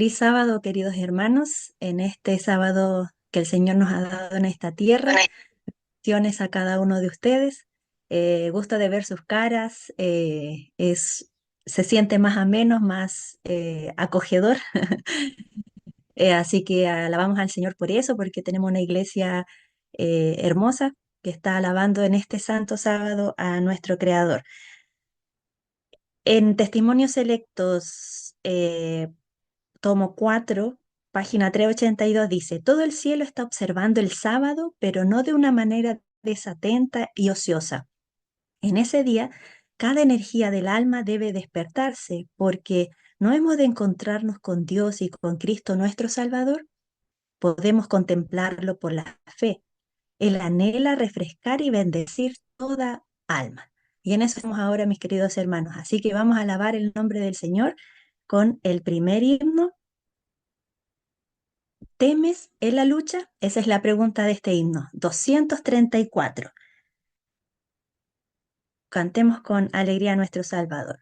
Feliz sábado, queridos hermanos, en este sábado que el Señor nos ha dado en esta tierra. Bendiciones a cada uno de ustedes. Gusto de ver sus caras. Se siente más ameno, más acogedor. Así que alabamos al Señor por eso, porque tenemos una iglesia hermosa que está alabando en este santo sábado a nuestro Creador. En Testimonios Selectos, tomo 4, página 382 dice, todo el cielo está observando el sábado, pero no de una manera desatenta y ociosa. En ese día, cada energía del alma debe despertarse, porque no hemos de encontrarnos con Dios y con Cristo nuestro Salvador. Podemos contemplarlo por la fe. Él anhela refrescar y bendecir toda alma. Y en eso estamos ahora, mis queridos hermanos. Así que vamos a alabar el nombre del Señor con el primer himno. ¿Temes en la lucha? Esa es la pregunta de este himno, 234. Cantemos con alegría a nuestro Salvador.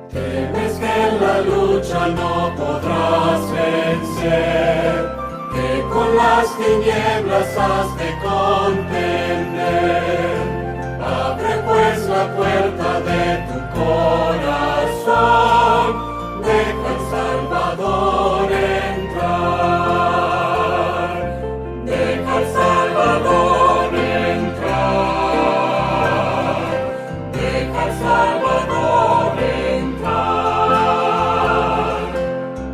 Temes que en la lucha no podrás vencer, que con las tinieblas has de contender. Abre pues la puerta de tu corazón, deja al Salvador entrar. Deja al Salvador entrar. Deja al Salvador entrar.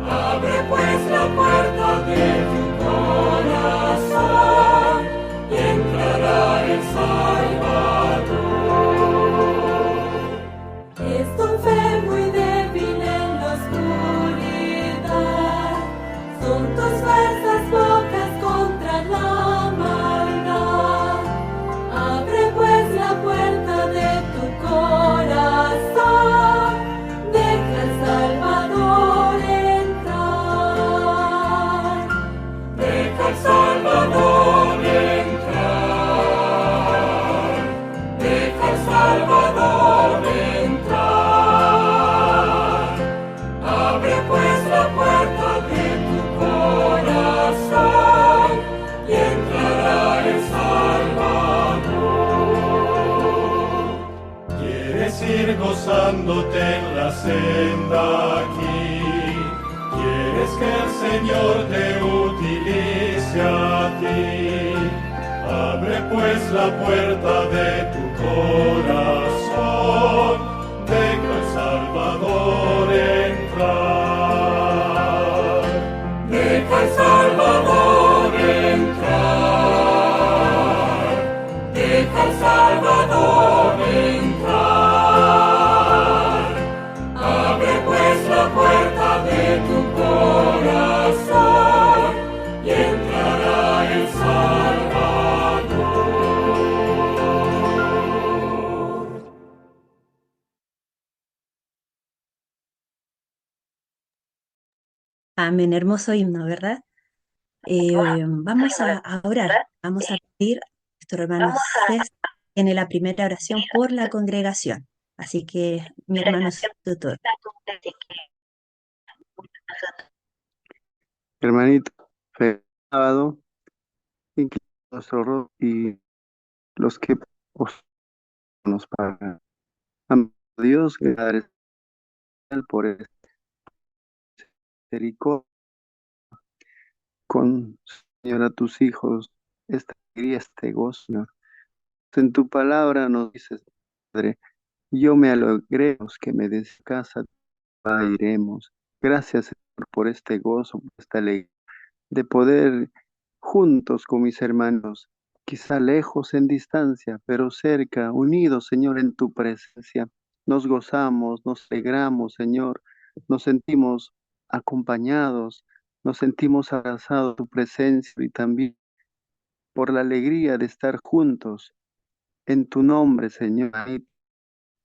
Abre pues la puerta de tu corazón y entrará el Salvador. Estoy enfermo y débil en la oscuridad, son tus fuerzas pocas contra la maldad. Abre pues la puerta de tu corazón, deja al Salvador entrar. Deja al Salvador entrar. Deja al Salvador entrar. Abre pues la puerta de tu corazón y entrará el Salvador. ¿Quieres ir gozándote en la senda aquí? ¿Quieres que el Señor te utilice a ti? Abre pues la puerta de tu corazón, deja al Salvador entrar. Deja al Salvador entrar. Deja al Salvador entrar. Abre pues la puerta de tu corazón y entrará el Salvador. Amén, hermoso himno, ¿verdad? Vamos a orar, vamos a pedir a nuestro hermano César en la primera oración por la congregación. Así que, mi hermano es tutor. Hermanito, feliz sábado, inclina nuestro rostro y los que nos pagan. Amado Dios, que Padre Celestial, por esta misericordia, con Señor a tus hijos, esta alegría, este gozo, Señor. En tu palabra nos dices, Padre, yo me alegremos que me des casa, iremos. Gracias, Señor, por este gozo, por esta alegría de poder juntos con mis hermanos, quizá lejos en distancia, pero cerca, unidos, Señor, en tu presencia. Nos gozamos, nos alegramos, Señor, nos sentimos acompañados, nos sentimos abrazados en tu presencia y también por la alegría de estar juntos en tu nombre, Señor, y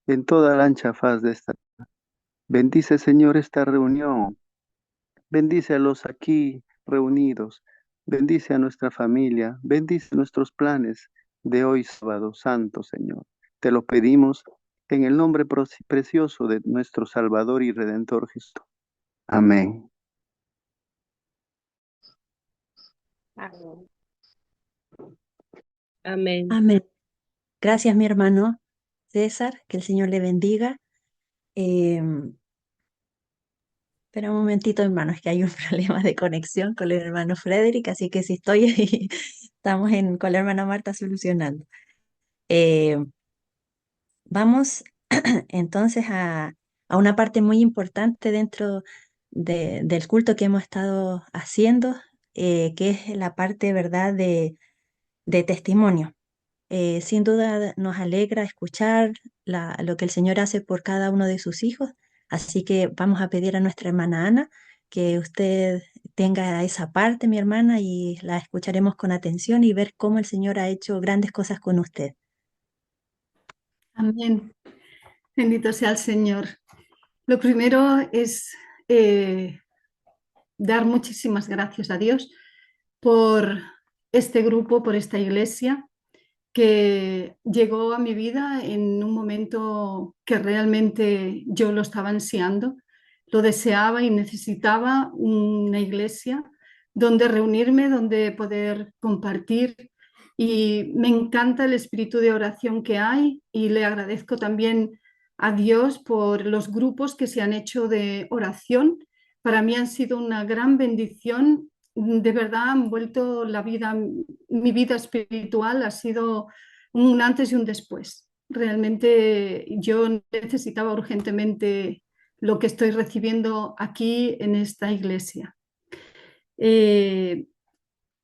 en toda la ancha faz de esta. Bendice, Señor, esta reunión. Bendice a los aquí reunidos. Bendice a nuestra familia, bendice nuestros planes de hoy sábado santo, Señor. Te lo pedimos en el nombre precioso de nuestro Salvador y Redentor Jesús. Amén. Amén. Amén. Amén. Gracias, mi hermano César, que el Señor le bendiga. Espera un momentito, hermano, es que hay un problema de conexión con el hermano Frederick, así que si estoy ahí, estamos con la hermana Marta solucionando. Eh, Vamos entonces a una parte muy importante dentro del culto que hemos estado haciendo, que es la parte, ¿verdad?, de testimonio. Sin duda nos alegra escuchar lo que el Señor hace por cada uno de sus hijos, así que vamos a pedir a nuestra hermana Ana que usted tenga esa parte, mi hermana, y la escucharemos con atención y ver cómo el Señor ha hecho grandes cosas con usted. Amén. Bendito sea el Señor. Lo primero es dar muchísimas gracias a Dios por este grupo, por esta iglesia que llegó a mi vida en un momento que realmente yo lo estaba ansiando, lo deseaba y necesitaba una iglesia donde reunirme, donde poder compartir. Y me encanta el espíritu de oración que hay y le agradezco también a Dios por los grupos que se han hecho de oración. Para mí han sido una gran bendición. De verdad han vuelto la vida, mi vida espiritual ha sido un antes y un después. Realmente yo necesitaba urgentemente lo que estoy recibiendo aquí en esta iglesia.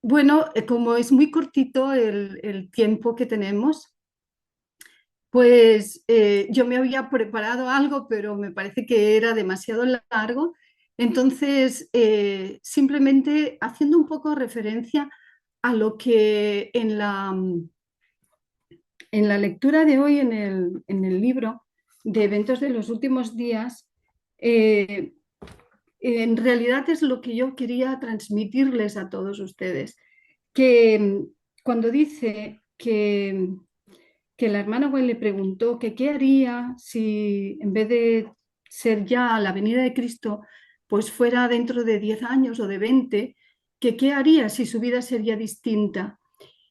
Bueno, como es muy cortito el tiempo que tenemos, pues yo me había preparado algo, pero me parece que era demasiado largo. Entonces, simplemente haciendo un poco referencia a lo que en la lectura de hoy, en el libro de eventos de los últimos días, en realidad es lo que yo quería transmitirles a todos ustedes, que cuando dice que la hermana Gwen le preguntó que qué haría si en vez de ser ya la venida de Cristo, pues fuera dentro de 10 años o de 20, que qué haría si su vida sería distinta.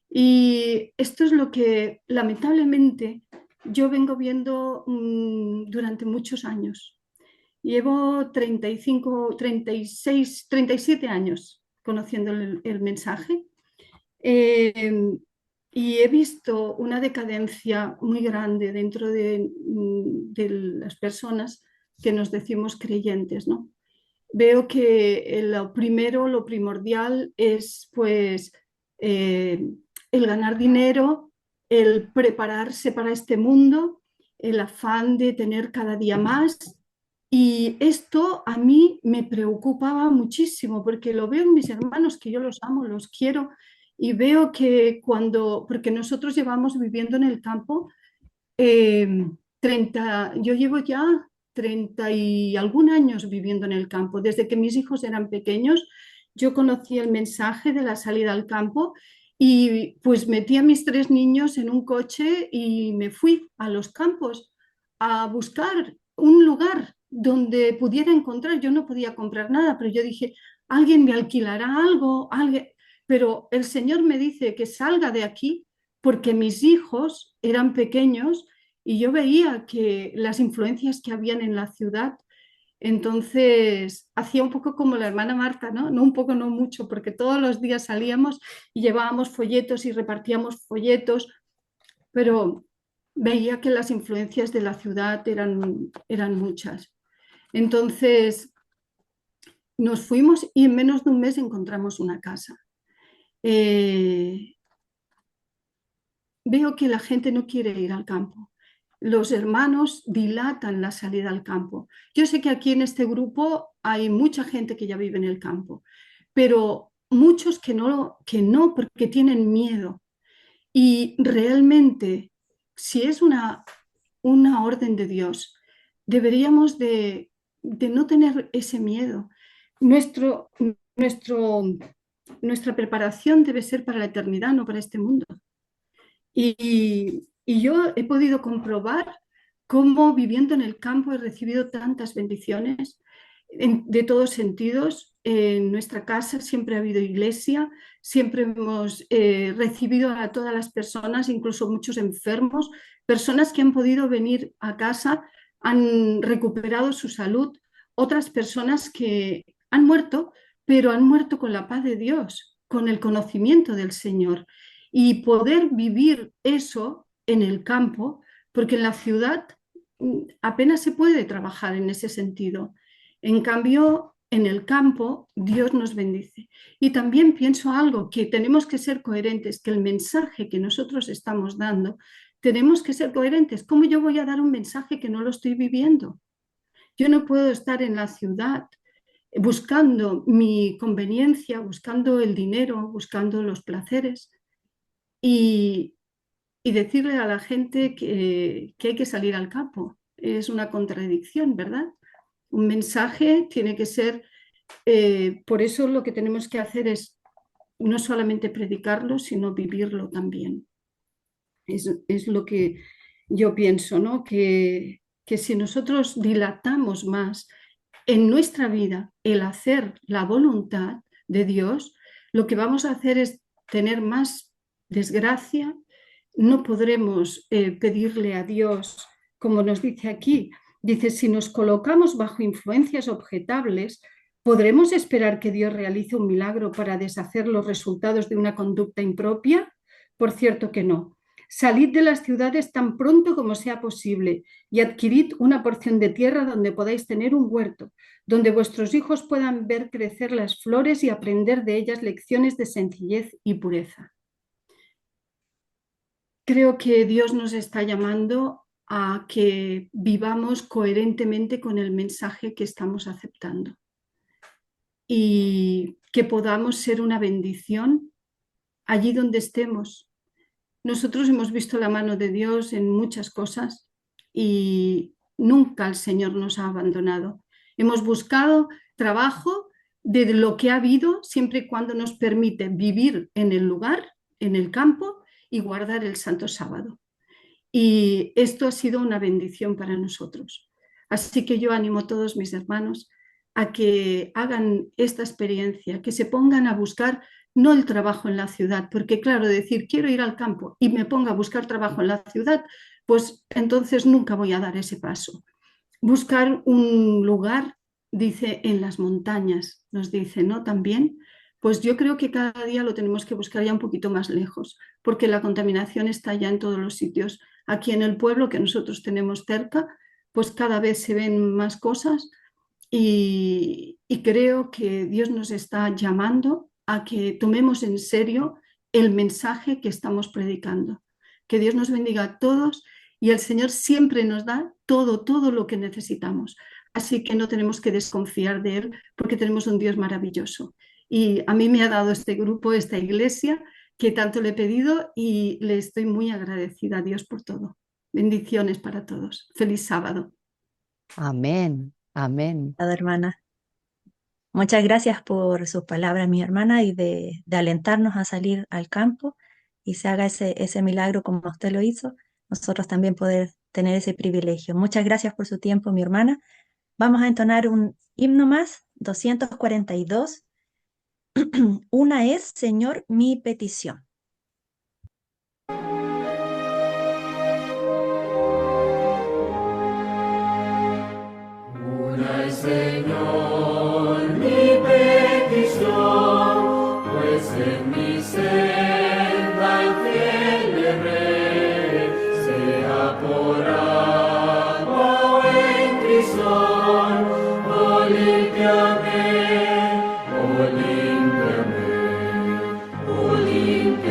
Y esto es lo que lamentablemente yo vengo viendo durante muchos años. Llevo 35, 36, 37 años conociendo el mensaje y he visto una decadencia muy grande dentro de las personas que nos decimos creyentes, ¿no? Veo que lo primero, lo primordial es pues el ganar dinero, el prepararse para este mundo, el afán de tener cada día más. Y esto a mí me preocupaba muchísimo porque lo veo en mis hermanos, que yo los amo, los quiero, y veo que porque nosotros llevamos viviendo en el campo 30, yo llevo ya 30 y algún años viviendo en el campo. Desde que mis hijos eran pequeños, yo conocí el mensaje de la salida al campo y pues metí a mis 3 niños en un coche y me fui a los campos a buscar un lugar donde pudiera encontrar. Yo no podía comprar nada, pero yo dije, alguien me alquilará algo, alguien. Pero el Señor me dice que salga de aquí porque mis hijos eran pequeños y yo veía que las influencias que habían en la ciudad, entonces hacía un poco como la hermana Marta, ¿no? No un poco, no mucho, porque todos los días salíamos y llevábamos folletos y repartíamos folletos, pero veía que las influencias de la ciudad eran muchas. Entonces nos fuimos y en menos de un mes encontramos una casa. Veo que la gente no quiere ir al campo. Los hermanos dilatan la salida al campo. Yo sé que aquí en este grupo hay mucha gente que ya vive en el campo, pero muchos que no porque tienen miedo. Y realmente, si es una orden de Dios, deberíamos de no tener ese miedo. Nuestro nuestra preparación debe ser para la eternidad, no para este mundo. Y yo he podido comprobar cómo viviendo en el campo he recibido tantas bendiciones de todos sentidos. En nuestra casa siempre ha habido iglesia, siempre hemos recibido a todas las personas, incluso muchos enfermos, personas que han podido venir a casa, han recuperado su salud, otras personas que han muerto, pero han muerto con la paz de Dios, con el conocimiento del Señor. Y poder vivir eso en el campo, porque en la ciudad apenas se puede trabajar en ese sentido. En cambio, en el campo, Dios nos bendice. Y también pienso algo, que tenemos que ser coherentes, que el mensaje que nosotros estamos dando, tenemos que ser coherentes. ¿Cómo yo voy a dar un mensaje que no lo estoy viviendo? Yo no puedo estar en la ciudad buscando mi conveniencia, buscando el dinero, buscando los placeres y decirle a la gente que hay que salir al campo. Es una contradicción, ¿verdad? Un mensaje tiene que ser, por eso lo que tenemos que hacer es no solamente predicarlo, sino vivirlo también. Es lo que yo pienso, ¿no? Que si nosotros dilatamos más en nuestra vida el hacer la voluntad de Dios, lo que vamos a hacer es tener más desgracia, no podremos pedirle a Dios, como nos dice aquí, dice, si nos colocamos bajo influencias objetables, ¿podremos esperar que Dios realice un milagro para deshacer los resultados de una conducta impropia? Por cierto que no. Salid de las ciudades tan pronto como sea posible y adquirid una porción de tierra donde podáis tener un huerto, donde vuestros hijos puedan ver crecer las flores y aprender de ellas lecciones de sencillez y pureza. Creo que Dios nos está llamando a que vivamos coherentemente con el mensaje que estamos aceptando y que podamos ser una bendición allí donde estemos. Nosotros hemos visto la mano de Dios en muchas cosas y nunca el Señor nos ha abandonado. Hemos buscado trabajo de lo que ha habido siempre y cuando nos permite vivir en el lugar, en el campo y guardar el Santo Sábado. Y esto ha sido una bendición para nosotros. Así que yo animo a todos mis hermanos a que hagan esta experiencia, que se pongan a buscar no el trabajo en la ciudad, porque claro, decir quiero ir al campo y me ponga a buscar trabajo en la ciudad, pues entonces nunca voy a dar ese paso. Buscar un lugar, dice, en las montañas, nos dice, ¿no? También, pues yo creo que cada día lo tenemos que buscar ya un poquito más lejos, porque la contaminación está ya en todos los sitios. Aquí en el pueblo que nosotros tenemos cerca, pues cada vez se ven más cosas y creo que Dios nos está llamando a que tomemos en serio el mensaje que estamos predicando. Que Dios nos bendiga a todos y el Señor siempre nos da todo lo que necesitamos. Así que no tenemos que desconfiar de Él porque tenemos un Dios maravilloso. Y a mí me ha dado este grupo, esta iglesia, que tanto le he pedido y le estoy muy agradecida a Dios por todo. Bendiciones para todos. Feliz sábado. Amén, amén. Hermana. Muchas gracias por sus palabras, mi hermana, y de alentarnos a salir al campo y se haga ese milagro como usted lo hizo, nosotros también poder tener ese privilegio. Muchas gracias por su tiempo, mi hermana. Vamos a entonar un himno más, 242. Una es, Señor, mi petición. Una es, Señor, mi petición, pues en mi senda el fiel erré, sea por agua o en crisol, oh límpiame, oh límpiame, oh límpiame.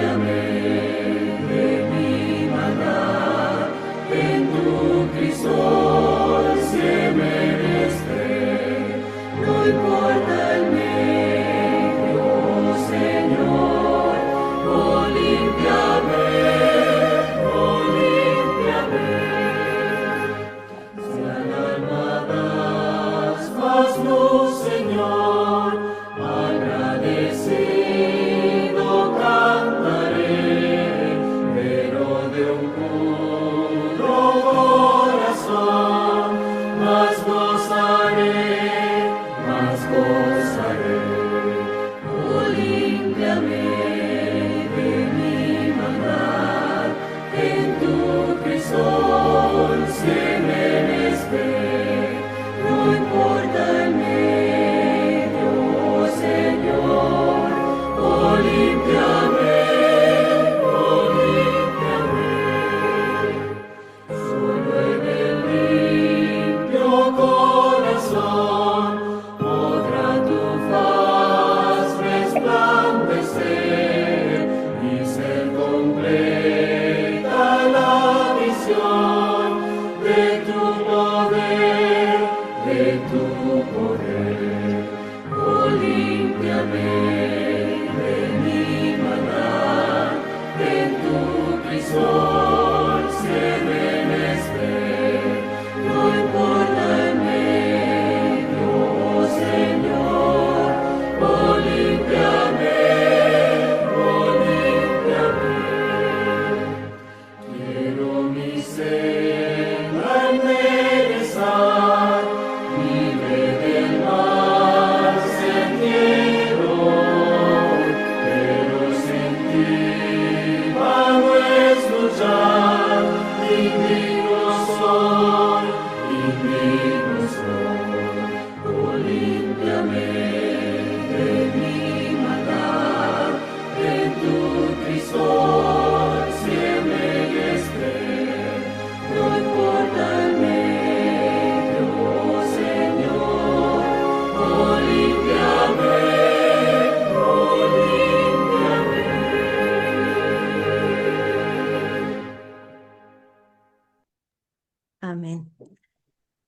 Amén.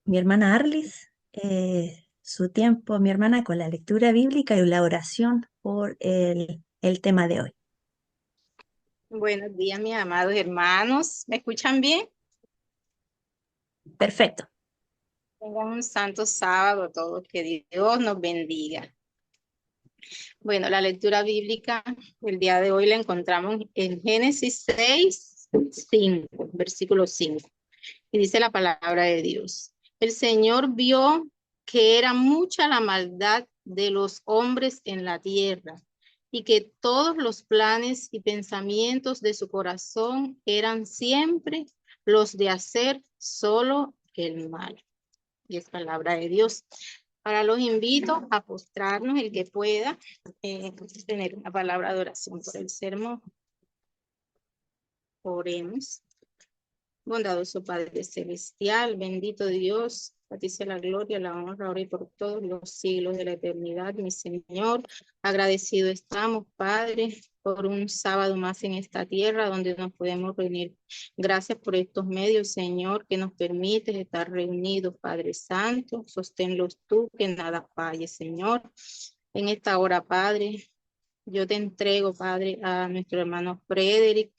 Mi hermana Arlis, su tiempo, mi hermana, con la lectura bíblica y la oración por el tema de hoy. Buenos días, mis amados hermanos. ¿Me escuchan bien? Perfecto. Tengan un santo sábado todos, que Dios nos bendiga. Bueno, la lectura bíblica el día de hoy la encontramos en Génesis 6, 5, versículo 5. Y dice la palabra de Dios. El Señor vio que era mucha la maldad de los hombres en la tierra y que todos los planes y pensamientos de su corazón eran siempre los de hacer solo el mal. Y es palabra de Dios. Ahora los invito a postrarnos, el que pueda, tener una palabra de oración por el sermón. Oremos. Bondadoso Padre Celestial, bendito Dios, a ti sea la gloria, la honra, ahora y por todos los siglos de la eternidad, mi Señor. Agradecido estamos, Padre, por un sábado más en esta tierra donde nos podemos reunir. Gracias por estos medios, Señor, que nos permites estar reunidos, Padre Santo. Sosténlos tú, que nada falle, Señor. En esta hora, Padre, yo te entrego, Padre, a nuestro hermano Frederick,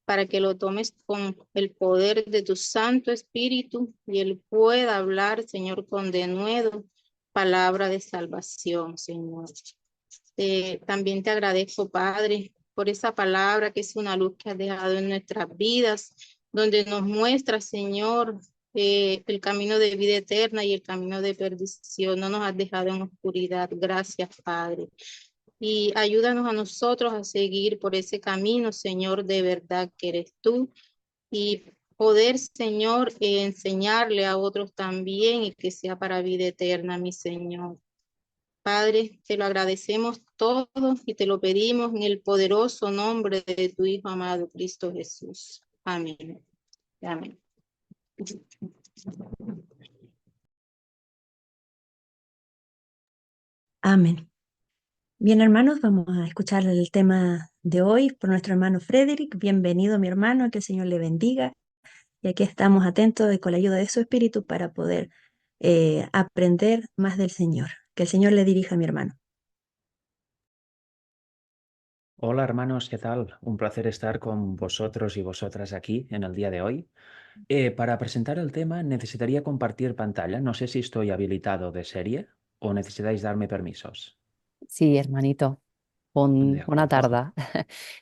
para que lo tomes con el poder de tu Santo Espíritu y él pueda hablar, Señor, con denuedo palabra de salvación, Señor. También te agradezco, Padre, por esa palabra que es una luz que has dejado en nuestras vidas, donde nos muestra, Señor, el camino de vida eterna y el camino de perdición. No nos has dejado en oscuridad. Gracias, Padre. Y ayúdanos a nosotros a seguir por ese camino, Señor, de verdad que eres tú. Y poder, Señor, enseñarle a otros también y que sea para vida eterna, mi Señor. Padre, te lo agradecemos todo y te lo pedimos en el poderoso nombre de tu Hijo amado, Cristo Jesús. Amén. Amén. Amén. Bien, hermanos, vamos a escuchar el tema de hoy por nuestro hermano Frederick. Bienvenido, mi hermano, que el Señor le bendiga. Y aquí estamos atentos y con la ayuda de su espíritu para poder aprender más del Señor. Que el Señor le dirija a mi hermano. Hola hermanos, ¿qué tal? Un placer estar con vosotros y vosotras aquí en el día de hoy. Para presentar el tema necesitaría compartir pantalla. No sé si estoy habilitado de serie o necesitáis darme permisos. Sí, hermanito, De una acuerdo. tarda.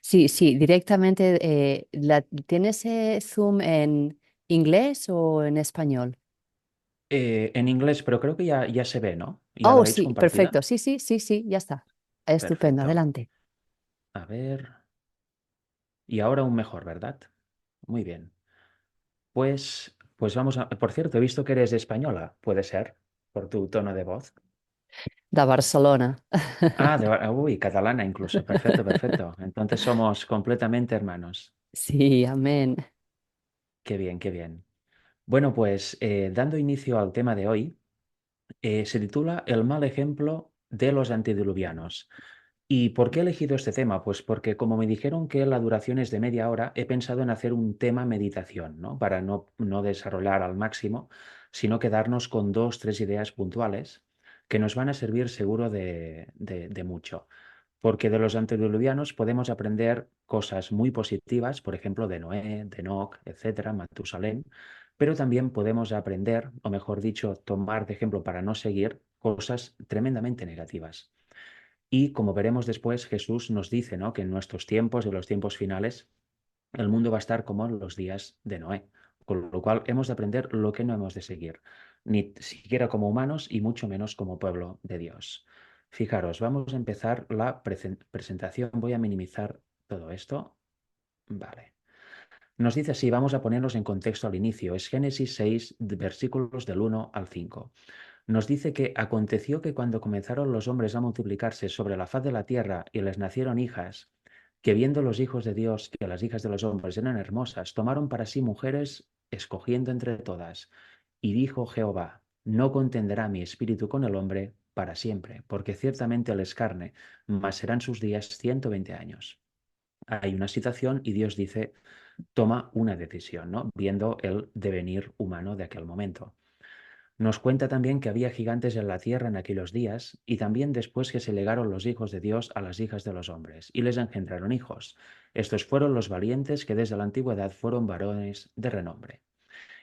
Sí, sí, directamente. ¿Tienes Zoom en inglés o en español? En inglés, pero creo que ya se ve, ¿no? ¿Ya lo Oh, veis sí, compartida? perfecto. Sí, sí, sí, sí, ya está. Estupendo, Perfecto. adelante. A ver. Y ahora un mejor, ¿verdad? Muy bien. Pues vamos a... Por cierto, he visto que eres española, puede ser, por tu tono de voz. Da Barcelona. Ah, uy, catalana incluso. Perfecto, perfecto. Entonces somos completamente hermanos. Sí, amén. Qué bien, qué bien. Bueno, pues dando inicio al tema de hoy, se titula El mal ejemplo de los antediluvianos. ¿Y por qué he elegido este tema? Pues porque como me dijeron que la duración es de media hora, he pensado en hacer un tema meditación, ¿no? Para no desarrollar al máximo, sino quedarnos con dos, tres ideas puntuales que nos van a servir seguro de mucho. Porque de los antediluvianos podemos aprender cosas muy positivas, por ejemplo, de Noé, de Enoc, etcétera, Matusalén, pero también podemos aprender, o mejor dicho, tomar de ejemplo para no seguir cosas tremendamente negativas. Y como veremos después, Jesús nos dice, ¿no?, que en nuestros tiempos, en los tiempos finales, el mundo va a estar como en los días de Noé. Con lo cual hemos de aprender lo que no hemos de seguir, ni siquiera como humanos y mucho menos como pueblo de Dios. Fijaros, vamos a empezar la presentación. Voy a minimizar todo esto. Vale. Nos dice así, vamos a ponernos en contexto al inicio. Es Génesis 6, versículos del 1 al 5. Nos dice que aconteció que cuando comenzaron los hombres a multiplicarse sobre la faz de la tierra y les nacieron hijas, que viendo los hijos de Dios que las hijas de los hombres eran hermosas, tomaron para sí mujeres, escogiendo entre todas. Y dijo Jehová, no contenderá mi espíritu con el hombre para siempre, porque ciertamente él es carne, mas serán sus días 120 años. hay una situación y Dios dice, toma una decisión, ¿no? Viendo el devenir humano de aquel momento. Nos cuenta también que había gigantes en la tierra en aquellos días y también después que se legaron los hijos de Dios a las hijas de los hombres y les engendraron hijos. Estos fueron los valientes que desde la antigüedad fueron varones de renombre.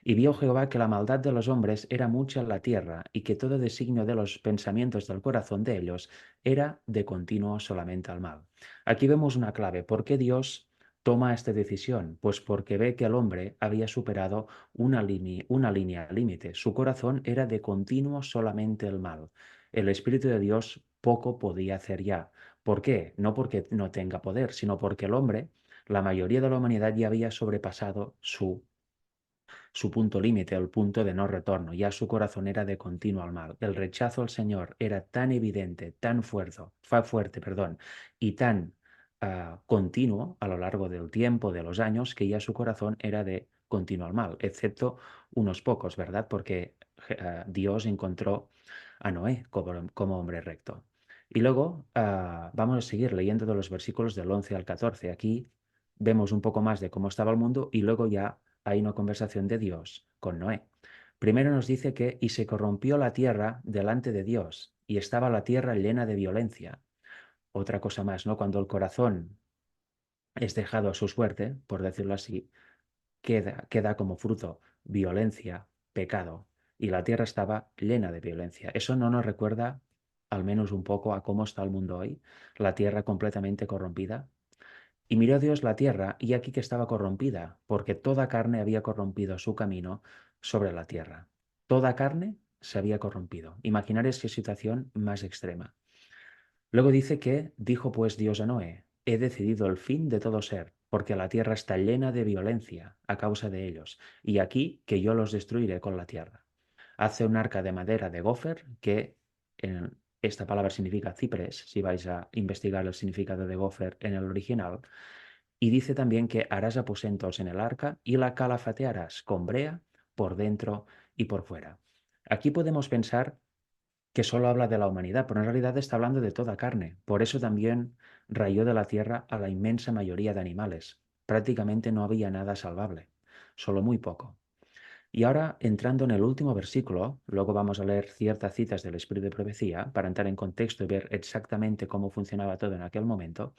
Y vio Jehová que la maldad de los hombres era mucha en la tierra y que todo designio de los pensamientos del corazón de ellos era de continuo solamente al mal. Aquí vemos una clave. ¿Por qué Dios toma esta decisión? Pues porque ve que el hombre había superado una línea límite. Su corazón era de continuo solamente el mal. El Espíritu de Dios poco podía hacer ya. ¿Por qué? No porque no tenga poder, sino porque el hombre, la mayoría de la humanidad ya había sobrepasado su punto límite, el punto de no retorno. Ya su corazón era de continuo al mal. El rechazo al Señor era tan evidente, tan fuerte, y tan continuo a lo largo del tiempo, de los años, que ya su corazón era de continuo al mal, excepto unos pocos, ¿verdad? Porque Dios encontró a Noé como hombre recto. Y luego vamos a seguir leyendo de los versículos del 11 al 14. Aquí vemos un poco más de cómo estaba el mundo y luego ya hay una conversación de Dios con Noé. Primero nos dice que y se corrompió la tierra delante de Dios y estaba la tierra llena de violencia. Otra cosa más, ¿no? Cuando el corazón es dejado a su suerte, por decirlo así, queda como fruto violencia, pecado, y la tierra estaba llena de violencia. Eso no nos recuerda al menos un poco a cómo está el mundo hoy, la tierra completamente corrompida. Y miró Dios la tierra, y aquí que estaba corrompida, porque toda carne había corrompido su camino sobre la tierra. Toda carne se había corrompido. Imaginaros qué situación más extrema. Luego dice que dijo pues Dios a Noé, he decidido el fin de todo ser, porque la tierra está llena de violencia a causa de ellos, y aquí que yo los destruiré con la tierra. Hace un arca de madera de gofer, que en esta palabra significa ciprés, si vais a investigar el significado de gofer en el original, y dice también que harás aposentos en el arca y la calafatearás con brea por dentro y por fuera. Aquí podemos pensar que solo habla de la humanidad, pero en realidad está hablando de toda carne. Por eso también rayó de la tierra a la inmensa mayoría de animales. Prácticamente no había nada salvable, solo muy poco. Y ahora, entrando en el último versículo, luego vamos a leer ciertas citas del Espíritu de Profecía para entrar en contexto y ver exactamente cómo funcionaba todo en aquel momento.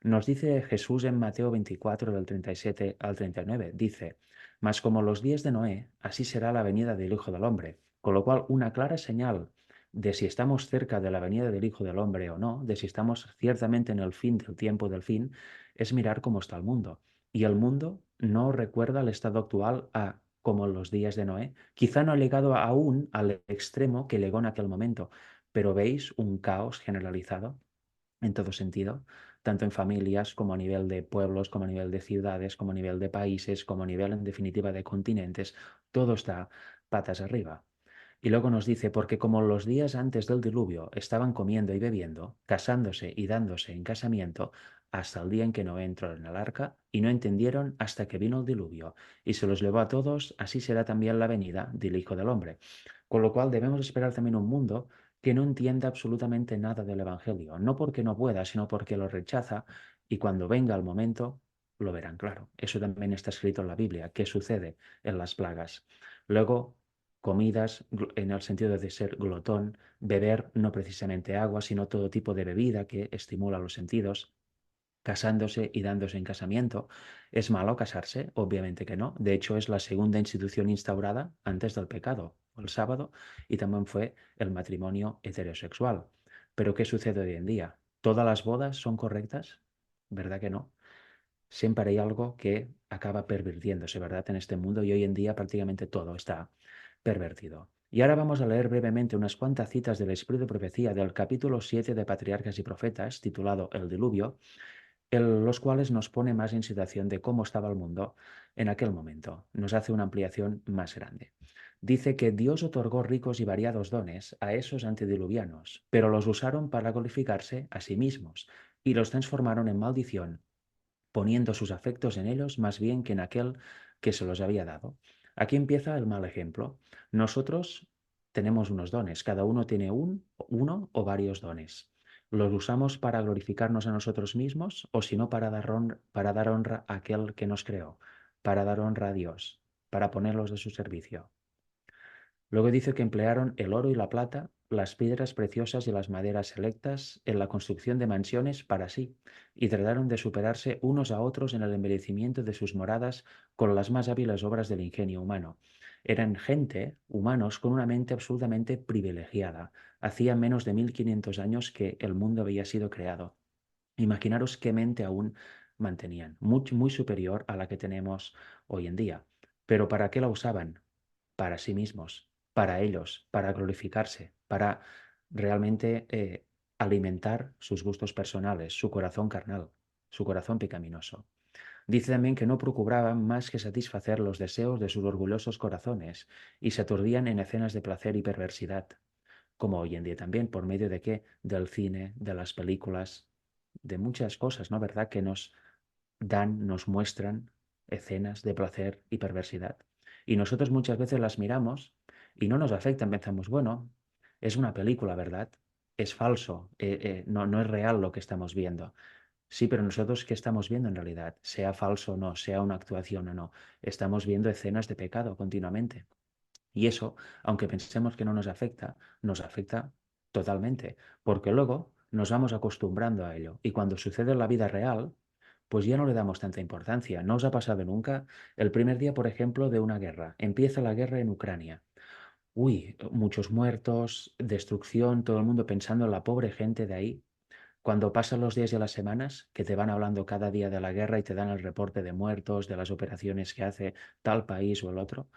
Nos dice Jesús en Mateo 24, del 37 al 39, dice, mas como los días de Noé, así será la venida del Hijo del Hombre, con lo cual una clara señal de si estamos cerca de la venida del Hijo del Hombre o no, de si estamos ciertamente en el fin del tiempo del fin, es mirar cómo está el mundo. Y el mundo no recuerda el estado actual a como en los días de Noé. Quizá no ha llegado aún al extremo que llegó en aquel momento, pero veis un caos generalizado en todo sentido, tanto en familias como a nivel de pueblos, como a nivel de ciudades, como a nivel de países, como a nivel en definitiva de continentes, todo está patas arriba. Y luego nos dice, porque como los días antes del diluvio estaban comiendo y bebiendo, casándose y dándose en casamiento, hasta el día en que Noé entró en el arca, y no entendieron hasta que vino el diluvio, y se los llevó a todos, así será también la venida del Hijo del Hombre. Con lo cual debemos esperar también un mundo que no entienda absolutamente nada del Evangelio, no porque no pueda, sino porque lo rechaza, y cuando venga el momento, lo verán claro. Eso también está escrito en la Biblia, qué sucede en las plagas. Luego, comidas en el sentido de ser glotón, beber no precisamente agua, sino todo tipo de bebida que estimula los sentidos, casándose y dándose en casamiento. ¿Es malo casarse? Obviamente que no. De hecho, es la segunda institución instaurada antes del pecado, el sábado, y también fue el matrimonio heterosexual. Pero ¿qué sucede hoy en día? ¿Todas las bodas son correctas? ¿Verdad que no? Siempre hay algo que acaba pervirtiéndose, ¿verdad? En este mundo y hoy en día prácticamente todo está pervertido. Y ahora vamos a leer brevemente unas cuantas citas del Espíritu de Profecía del capítulo 7 de Patriarcas y Profetas, titulado El Diluvio, los cuales nos pone más en situación de cómo estaba el mundo en aquel momento. Nos hace una ampliación más grande. Dice que Dios otorgó ricos y variados dones a esos antediluvianos, pero los usaron para glorificarse a sí mismos y los transformaron en maldición, poniendo sus afectos en ellos más bien que en aquel que se los había dado. Aquí empieza el mal ejemplo. Nosotros tenemos unos dones, cada uno tiene uno o varios dones. ¿Los usamos para glorificarnos a nosotros mismos o si no para dar honra a aquel que nos creó, para dar honra a Dios, para ponerlos de su servicio? Luego dice que emplearon el oro y la plata, las piedras preciosas y las maderas selectas en la construcción de mansiones para sí, y trataron de superarse unos a otros en el embellecimiento de sus moradas con las más hábiles obras del ingenio humano. Eran gente, humanos, con una mente absolutamente privilegiada. Hacía menos de 1500 años que el mundo había sido creado. Imaginaros qué mente aún mantenían, muy superior a la que tenemos hoy en día. Pero ¿para qué la usaban? Para sí mismos, para ellos, para glorificarse, para realmente alimentar sus gustos personales, su corazón carnal, su corazón pecaminoso. Dice también que no procuraban más que satisfacer los deseos de sus orgullosos corazones y se aturdían en escenas de placer y perversidad, como hoy en día también, ¿por medio de qué? Del cine, de las películas, de muchas cosas, ¿no? ¿Verdad? Que nos dan, nos muestran escenas de placer y perversidad. Y nosotros muchas veces las miramos y no nos afectan. Pensamos, bueno, es una película, ¿verdad? Es falso, no es real lo que estamos viendo. Sí, pero nosotros, ¿qué estamos viendo en realidad? Sea falso o no, sea una actuación o no, estamos viendo escenas de pecado continuamente. Y eso, aunque pensemos que no nos afecta totalmente, porque luego nos vamos acostumbrando a ello. Y cuando sucede en la vida real, pues ya no le damos tanta importancia. ¿No os ha pasado nunca el primer día, por ejemplo, de una guerra? Empieza la guerra en Ucrania. Uy, muchos muertos, destrucción, todo el mundo pensando en la pobre gente de ahí. Cuando pasan los días y las semanas, que te van hablando cada día de la guerra y te dan el reporte de muertos, de las operaciones que hace tal país o el otro,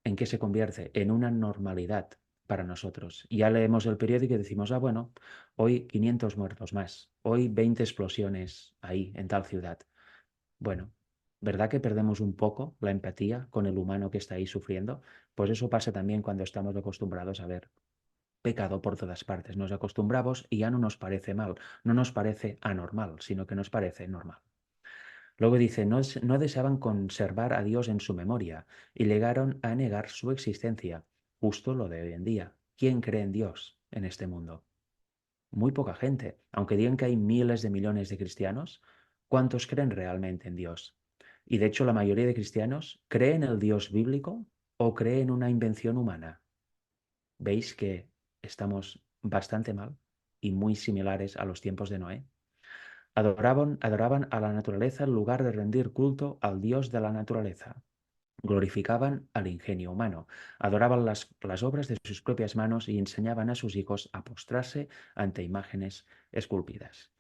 ¿en qué se convierte? En una normalidad para nosotros. Ya leemos el periódico y decimos, ah, bueno, hoy 500 muertos más, hoy 20 explosiones ahí, en tal ciudad. Bueno, ¿verdad que perdemos un poco la empatía con el humano que está ahí sufriendo? Pues eso pasa también cuando estamos acostumbrados a ver pecado por todas partes. Nos acostumbramos y ya no nos parece mal, no nos parece anormal, sino que nos parece normal. Luego dice, no deseaban conservar a Dios en su memoria y llegaron a negar su existencia. Justo lo de hoy en día. ¿Quién cree en Dios en este mundo? Muy poca gente. Aunque digan que hay miles de millones de cristianos, ¿cuántos creen realmente en Dios? Y de hecho la mayoría de cristianos creen en el Dios bíblico o creen en una invención humana. ¿Veis que estamos bastante mal y muy similares a los tiempos de Noé? Adoraban a la naturaleza en lugar de rendir culto al Dios de la naturaleza. Glorificaban al ingenio humano, adoraban las obras de sus propias manos y enseñaban a sus hijos a postrarse ante imágenes esculpidas.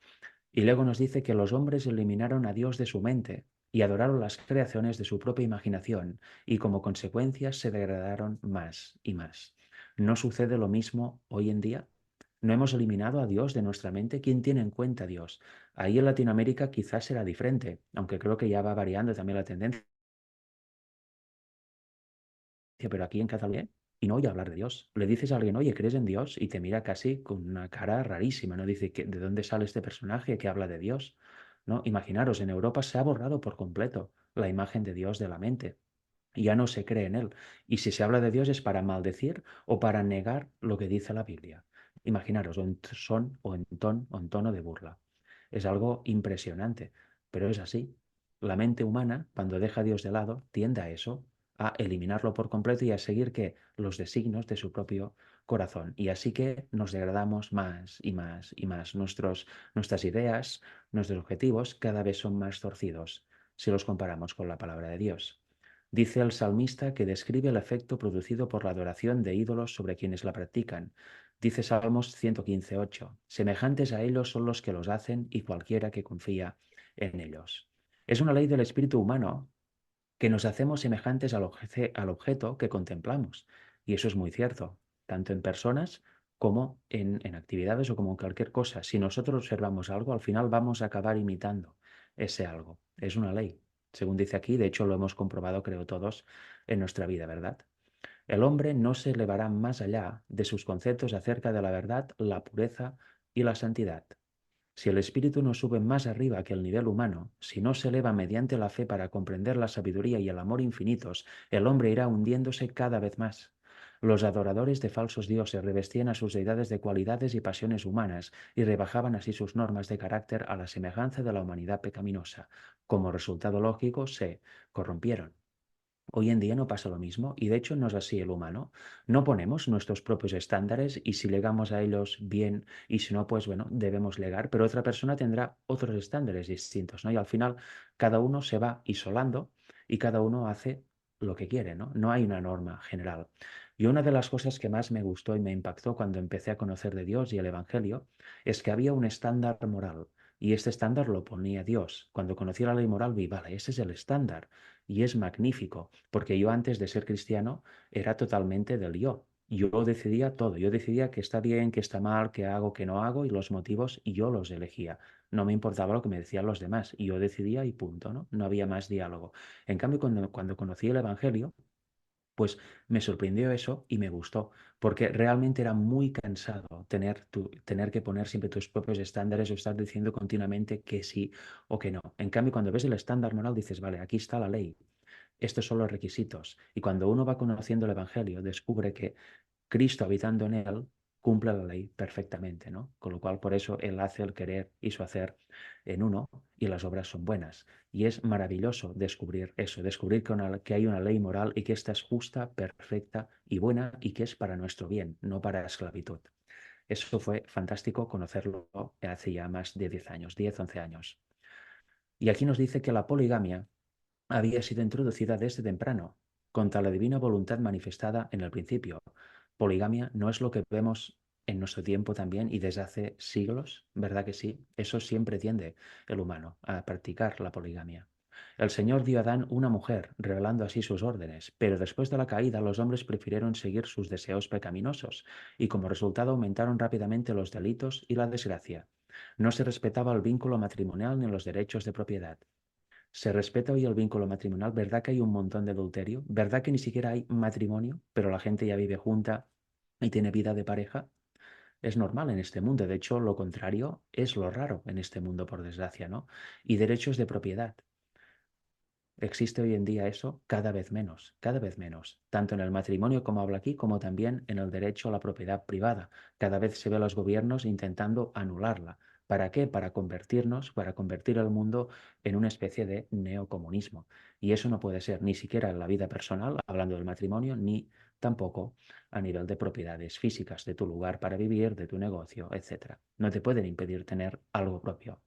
Y luego nos dice que los hombres eliminaron a Dios de su mente y adoraron las creaciones de su propia imaginación y como consecuencia se degradaron más y más. ¿No sucede lo mismo hoy en día? ¿No hemos eliminado a Dios de nuestra mente? ¿Quién tiene en cuenta a Dios? Ahí en Latinoamérica quizás será diferente, aunque creo que ya va variando también la tendencia, pero aquí en Cataluña, y no oye hablar de Dios. Le dices a alguien, oye, ¿crees en Dios? Y te mira casi con una cara rarísima, ¿no? Dice, ¿de dónde sale este personaje que habla de Dios? ¿No? Imaginaros, en Europa se ha borrado por completo la imagen de Dios de la mente. Ya no se cree en él. Y si se habla de Dios es para maldecir o para negar lo que dice la Biblia. Imaginaros, o en son o en tono de burla. Es algo impresionante, pero es así. La mente humana, cuando deja a Dios de lado, tiende a eso, a eliminarlo por completo y a seguir que los designios de su propio corazón. Y así que nos degradamos más y más y más. Nuestras ideas, nuestros objetivos cada vez son más torcidos si los comparamos con la palabra de Dios. Dice el salmista que describe el efecto producido por la adoración de ídolos sobre quienes la practican. Dice Salmos 115:8, semejantes a ellos son los que los hacen y cualquiera que confía en ellos. Es una ley del espíritu humano que nos hacemos semejantes al objeto que contemplamos. Y eso es muy cierto, tanto en personas como en actividades o como en cualquier cosa. Si nosotros observamos algo, al final vamos a acabar imitando ese algo. Es una ley. Según dice aquí, de hecho lo hemos comprobado, creo todos, en nuestra vida, ¿verdad? El hombre no se elevará más allá de sus conceptos acerca de la verdad, la pureza y la santidad. Si el espíritu no sube más arriba que el nivel humano, si no se eleva mediante la fe para comprender la sabiduría y el amor infinitos, el hombre irá hundiéndose cada vez más. Los adoradores de falsos dioses revestían a sus deidades de cualidades y pasiones humanas y rebajaban así sus normas de carácter a la semejanza de la humanidad pecaminosa. Como resultado lógico, se corrompieron. Hoy en día no pasa lo mismo y de hecho no es así el humano. No ponemos nuestros propios estándares y si legamos a ellos bien y si no, pues bueno, debemos legar, pero otra persona tendrá otros estándares distintos, ¿no? Y al final cada uno se va isolando y cada uno hace lo que quiere, ¿no? No hay una norma general. Y una de las cosas que más me gustó y me impactó cuando empecé a conocer de Dios y el Evangelio es que había un estándar moral y este estándar lo ponía Dios. Cuando conocí la ley moral vi, vale, ese es el estándar y es magnífico, porque yo antes de ser cristiano era totalmente del yo. Yo decidía todo, yo decidía que está bien, que está mal, que hago, que no hago, y los motivos y yo los elegía. No me importaba lo que me decían los demás, y yo decidía y punto, ¿no? No había más diálogo. En cambio, cuando conocí el Evangelio, pues me sorprendió eso y me gustó, porque realmente era muy cansado tener que poner siempre tus propios estándares o estar diciendo continuamente que sí o que no. En cambio, cuando ves el estándar moral, dices, vale, aquí está la ley, estos son los requisitos. Y cuando uno va conociendo el Evangelio, descubre que Cristo habitando en él cumple la ley perfectamente, ¿no? Con lo cual, por eso Él hace el querer y su hacer en uno y las obras son buenas. Y es maravilloso descubrir eso, descubrir que hay una ley moral y que esta es justa, perfecta y buena y que es para nuestro bien, no para esclavitud. Eso fue fantástico conocerlo hace ya más de 10 años, 10, 11 años. Y aquí nos dice que la poligamia había sido introducida desde temprano, contra la divina voluntad manifestada en el principio. Poligamia no es lo que vemos en nuestro tiempo también y desde hace siglos, ¿verdad que sí? Eso siempre tiende el humano a practicar la poligamia. El Señor dio a Adán una mujer, revelando así sus órdenes, pero después de la caída los hombres prefirieron seguir sus deseos pecaminosos y como resultado aumentaron rápidamente los delitos y la desgracia. No se respetaba el vínculo matrimonial ni los derechos de propiedad. ¿Se respeta hoy el vínculo matrimonial? ¿Verdad que hay un montón de adulterio? ¿Verdad que ni siquiera hay matrimonio, pero la gente ya vive junta y tiene vida de pareja? Es normal en este mundo. De hecho, lo contrario es lo raro en este mundo, por desgracia, ¿no? Y derechos de propiedad. Existe hoy en día eso cada vez menos, tanto en el matrimonio como habla aquí, como también en el derecho a la propiedad privada. Cada vez se ve a los gobiernos intentando anularla. ¿Para qué? Para convertir el mundo en una especie de neocomunismo. Y eso no puede ser ni siquiera en la vida personal, hablando del matrimonio, ni tampoco a nivel de propiedades físicas, de tu lugar para vivir, de tu negocio, etc. No te pueden impedir tener algo propio.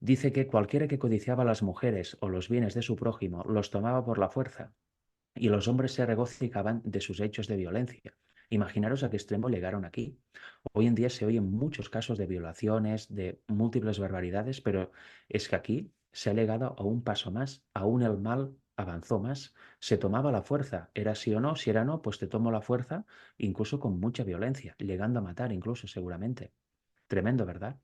Dice que cualquiera que codiciaba las mujeres o los bienes de su prójimo los tomaba por la fuerza y los hombres se regocijaban de sus hechos de violencia. Imaginaros a qué extremo llegaron aquí. Hoy en día se oyen muchos casos de violaciones, de múltiples barbaridades, pero es que aquí se ha llegado a un paso más, aún el mal avanzó más, se tomaba la fuerza, era sí o no, si era no, pues te tomo la fuerza, incluso con mucha violencia, llegando a matar incluso seguramente. Tremendo, ¿verdad?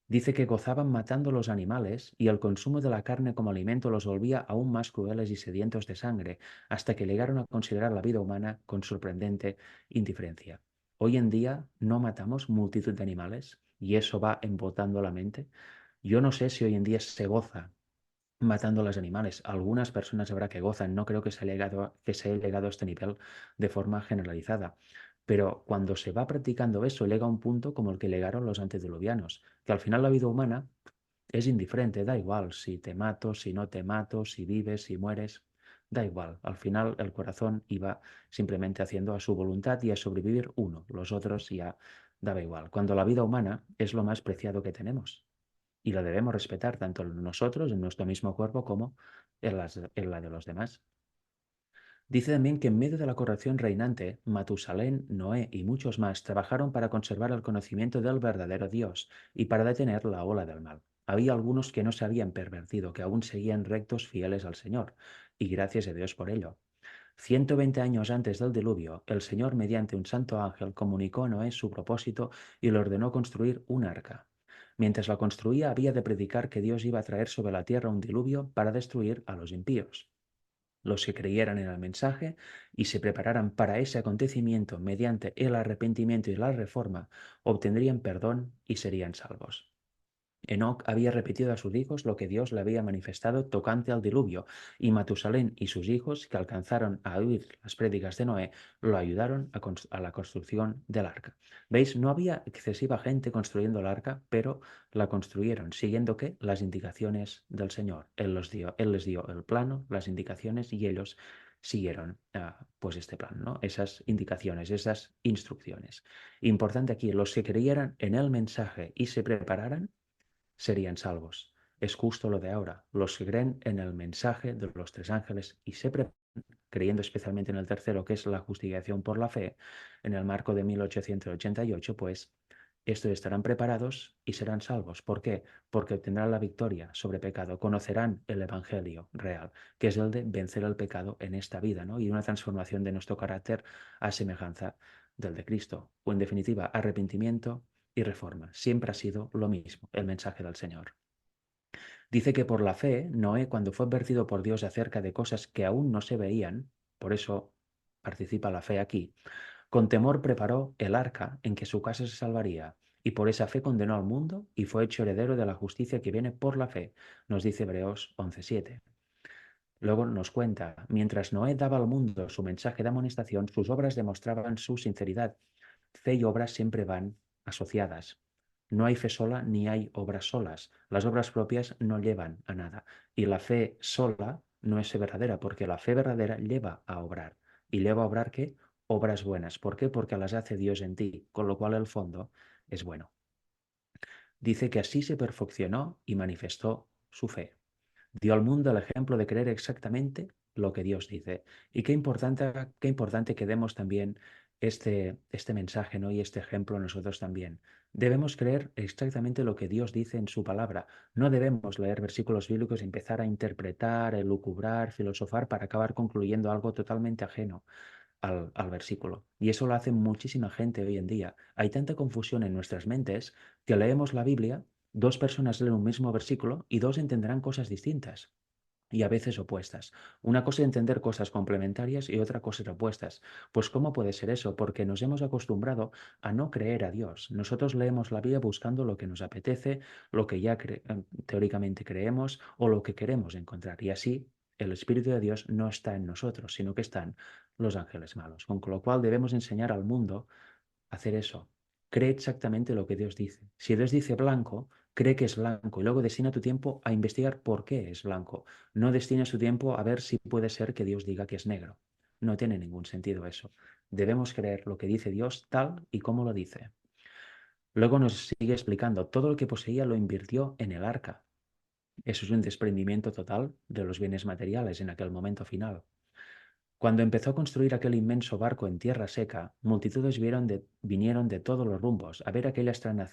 Dice que gozaban matando los animales y el consumo de la carne como alimento los volvía aún más crueles y sedientos de sangre, hasta que llegaron a considerar la vida humana con sorprendente indiferencia. Hoy en día no matamos multitud de animales y eso va embotando la mente. Yo no sé si hoy en día se goza matando a los animales. Algunas personas habrá que gozan, no creo que se haya llegado a este nivel de forma generalizada. Pero cuando se va practicando eso, llega a un punto como el que llegaron los antediluvianos, que al final la vida humana es indiferente, da igual si te mato, si no te mato, si vives, si mueres, da igual. Al final el corazón iba simplemente haciendo a su voluntad y a sobrevivir uno, los otros ya daba igual. Cuando la vida humana es lo más preciado que tenemos y la debemos respetar tanto en nosotros, en nuestro mismo cuerpo, como en la de los demás. Dice también que en medio de la corrupción reinante, Matusalén, Noé y muchos más trabajaron para conservar el conocimiento del verdadero Dios y para detener la ola del mal. Había algunos que no se habían pervertido, que aún seguían rectos fieles al Señor, y gracias a Dios por ello. 120 años antes del diluvio, el Señor, mediante un santo ángel, comunicó a Noé su propósito y le ordenó construir un arca. Mientras la construía, había de predicar que Dios iba a traer sobre la tierra un diluvio para destruir a los impíos. Los que creyeran en el mensaje y se prepararan para ese acontecimiento mediante el arrepentimiento y la reforma, obtendrían perdón y serían salvos. Enoc había repetido a sus hijos lo que Dios le había manifestado tocante al diluvio, y Matusalén y sus hijos, que alcanzaron a oír las prédicas de Noé, lo ayudaron a la construcción del arca. ¿Veis? No había excesiva gente construyendo el arca, pero la construyeron, siguiendo ¿qué? Las indicaciones del Señor. Él les dio el plano, las indicaciones, y ellos siguieron pues este plan, ¿no? Esas indicaciones, esas instrucciones. Importante aquí, los que creyeran en el mensaje y se prepararan, serían salvos. Es justo lo de ahora. Los que creen en el mensaje de los tres ángeles y se preparan, creyendo especialmente en el tercero, que es la justificación por la fe, en el marco de 1888, pues estos estarán preparados y serán salvos. ¿Por qué? Porque obtendrán la victoria sobre pecado, conocerán el Evangelio real, que es el de vencer el pecado en esta vida, ¿no? Y una transformación de nuestro carácter a semejanza del de Cristo. O en definitiva, arrepentimiento y reforma. Siempre ha sido lo mismo, el mensaje del Señor. Dice que por la fe, Noé, cuando fue advertido por Dios acerca de cosas que aún no se veían, por eso participa la fe aquí, con temor preparó el arca en que su casa se salvaría, y por esa fe condenó al mundo y fue hecho heredero de la justicia que viene por la fe, nos dice Hebreos 11:7. Luego nos cuenta, mientras Noé daba al mundo su mensaje de amonestación, sus obras demostraban su sinceridad. Fe y obras siempre van asociadas. No hay fe sola ni hay obras solas. Las obras propias no llevan a nada. Y la fe sola no es verdadera, porque la fe verdadera lleva a obrar. ¿Y lleva a obrar qué? Obras buenas. ¿Por qué? Porque las hace Dios en ti, con lo cual el fondo es bueno. Dice que así se perfeccionó y manifestó su fe. Dio al mundo el ejemplo de creer exactamente lo que Dios dice. Y qué importante que demos también este mensaje, ¿no? Y este ejemplo nosotros también. Debemos creer exactamente lo que Dios dice en su palabra. No debemos leer versículos bíblicos y empezar a interpretar, elucubrar, filosofar para acabar concluyendo algo totalmente ajeno al versículo. Y eso lo hace muchísima gente hoy en día. Hay tanta confusión en nuestras mentes que leemos la Biblia, dos personas leen un mismo versículo y dos entenderán cosas distintas y a veces opuestas. Una cosa es entender cosas complementarias y otra cosa es opuestas. Pues ¿cómo puede ser eso? Porque nos hemos acostumbrado a no creer a Dios. Nosotros leemos la Biblia buscando lo que nos apetece, lo que ya teóricamente creemos o lo que queremos encontrar. Y así el Espíritu de Dios no está en nosotros, sino que están los ángeles malos. Con lo cual debemos enseñar al mundo a hacer eso. Cree exactamente lo que Dios dice. Si Dios dice blanco, cree que es blanco y luego destina tu tiempo a investigar por qué es blanco. No destines tu tiempo a ver si puede ser que Dios diga que es negro. No tiene ningún sentido eso. Debemos creer lo que dice Dios tal y como lo dice. Luego nos sigue explicando, todo lo que poseía lo invirtió en el arca. Eso es un desprendimiento total de los bienes materiales en aquel momento final. Cuando empezó a construir aquel inmenso barco en tierra seca, multitudes vinieron de todos los rumbos a ver aquella extraña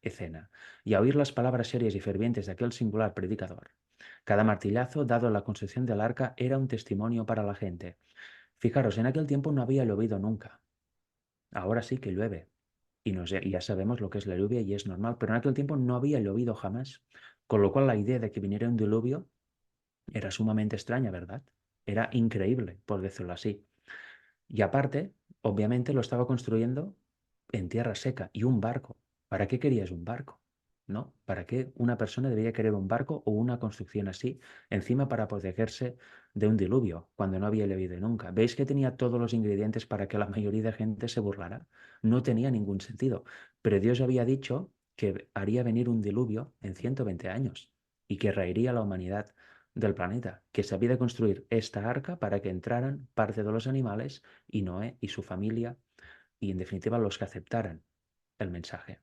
escena y a oír las palabras serias y fervientes de aquel singular predicador. Cada martillazo dado a la construcción del arca era un testimonio para la gente. Fijaros, en aquel tiempo no había llovido nunca. Ahora sí que llueve. Y ya sabemos lo que es la lluvia y es normal, pero en aquel tiempo no había llovido jamás. Con lo cual la idea de que viniera un diluvio era sumamente extraña, ¿verdad? Era increíble, por decirlo así. Y aparte, obviamente lo estaba construyendo en tierra seca y un barco. ¿Para qué querías un barco? ¿No? ¿Para qué una persona debería querer un barco o una construcción así, encima para protegerse de un diluvio, cuando no había llovido nunca? ¿Veis que tenía todos los ingredientes para que la mayoría de gente se burlara? No tenía ningún sentido. Pero Dios había dicho que haría venir un diluvio en 120 años y que raería a la humanidad del planeta, que se había de construir esta arca para que entraran parte de los animales y Noé y su familia y en definitiva los que aceptaran el mensaje.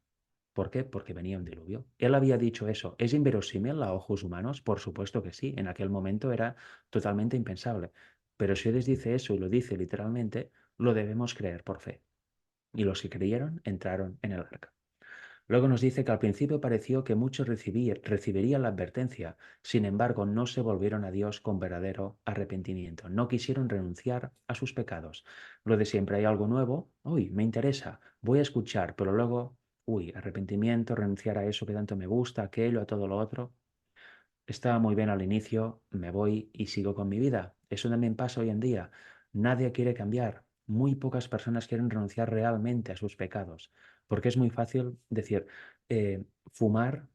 ¿Por qué? Porque venía un diluvio. Él había dicho eso. ¿Es inverosímil a ojos humanos? Por supuesto que sí. En aquel momento era totalmente impensable. Pero si Dios dice eso y lo dice literalmente, lo debemos creer por fe. Y los que creyeron entraron en el arca. Luego nos dice que al principio pareció que muchos recibirían la advertencia, sin embargo no se volvieron a Dios con verdadero arrepentimiento, no quisieron renunciar a sus pecados. Lo de siempre, hay algo nuevo, uy, me interesa, voy a escuchar, pero luego, uy, arrepentimiento, renunciar a eso que tanto me gusta, aquello, a todo lo otro. Estaba muy bien al inicio, me voy y sigo con mi vida. Eso también pasa hoy en día. Nadie quiere cambiar. Muy pocas personas quieren renunciar realmente a sus pecados, porque es muy fácil decir, fumar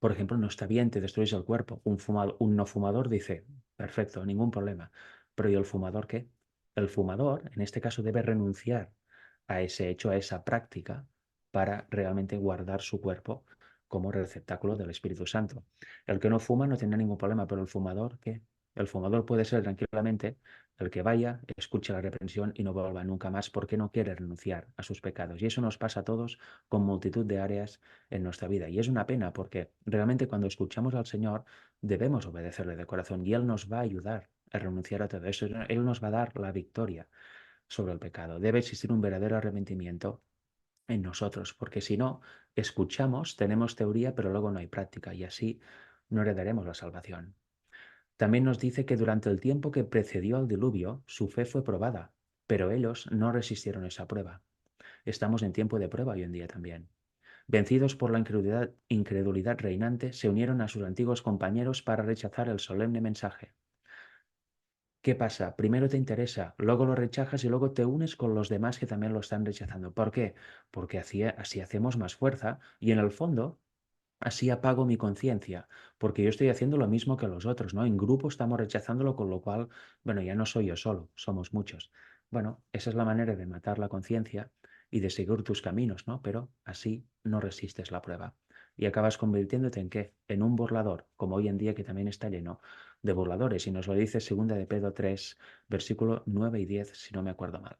Por ejemplo, no está bien, te destruyes el cuerpo. Un no fumador dice, perfecto, ningún problema. Pero ¿y el fumador qué? El fumador, en este caso, debe renunciar a ese hecho, a esa práctica, para realmente guardar su cuerpo como receptáculo del Espíritu Santo. El que no fuma no tiene ningún problema, pero el fumador, ¿qué? El fumador puede ser tranquilamente el que vaya, escuche la reprensión y no vuelva nunca más porque no quiere renunciar a sus pecados. Y eso nos pasa a todos con multitud de áreas en nuestra vida. Y es una pena porque realmente cuando escuchamos al Señor debemos obedecerle de corazón y Él nos va a ayudar a renunciar a todo eso. Él nos va a dar la victoria sobre el pecado. Debe existir un verdadero arrepentimiento en nosotros, porque si no, escuchamos, tenemos teoría, pero luego no hay práctica y así no heredaremos la salvación. También nos dice que durante el tiempo que precedió al diluvio, su fe fue probada, pero ellos no resistieron esa prueba. Estamos en tiempo de prueba hoy en día también. Vencidos por la incredulidad reinante, se unieron a sus antiguos compañeros para rechazar el solemne mensaje. ¿Qué pasa? Primero te interesa, luego lo rechazas y luego te unes con los demás que también lo están rechazando. ¿Por qué? Porque así hacemos más fuerza y en el fondo así apago mi conciencia, porque yo estoy haciendo lo mismo que los otros, ¿no? En grupo estamos rechazándolo, con lo cual, bueno, ya no soy yo solo, somos muchos. Bueno, esa es la manera de matar la conciencia y de seguir tus caminos, ¿no? Pero así no resistes la prueba. Y acabas convirtiéndote en qué? En un burlador, como hoy en día que también está lleno de burladores. Y nos lo dice 2 de Pedro 3, versículo 9 y 10, si no me acuerdo mal.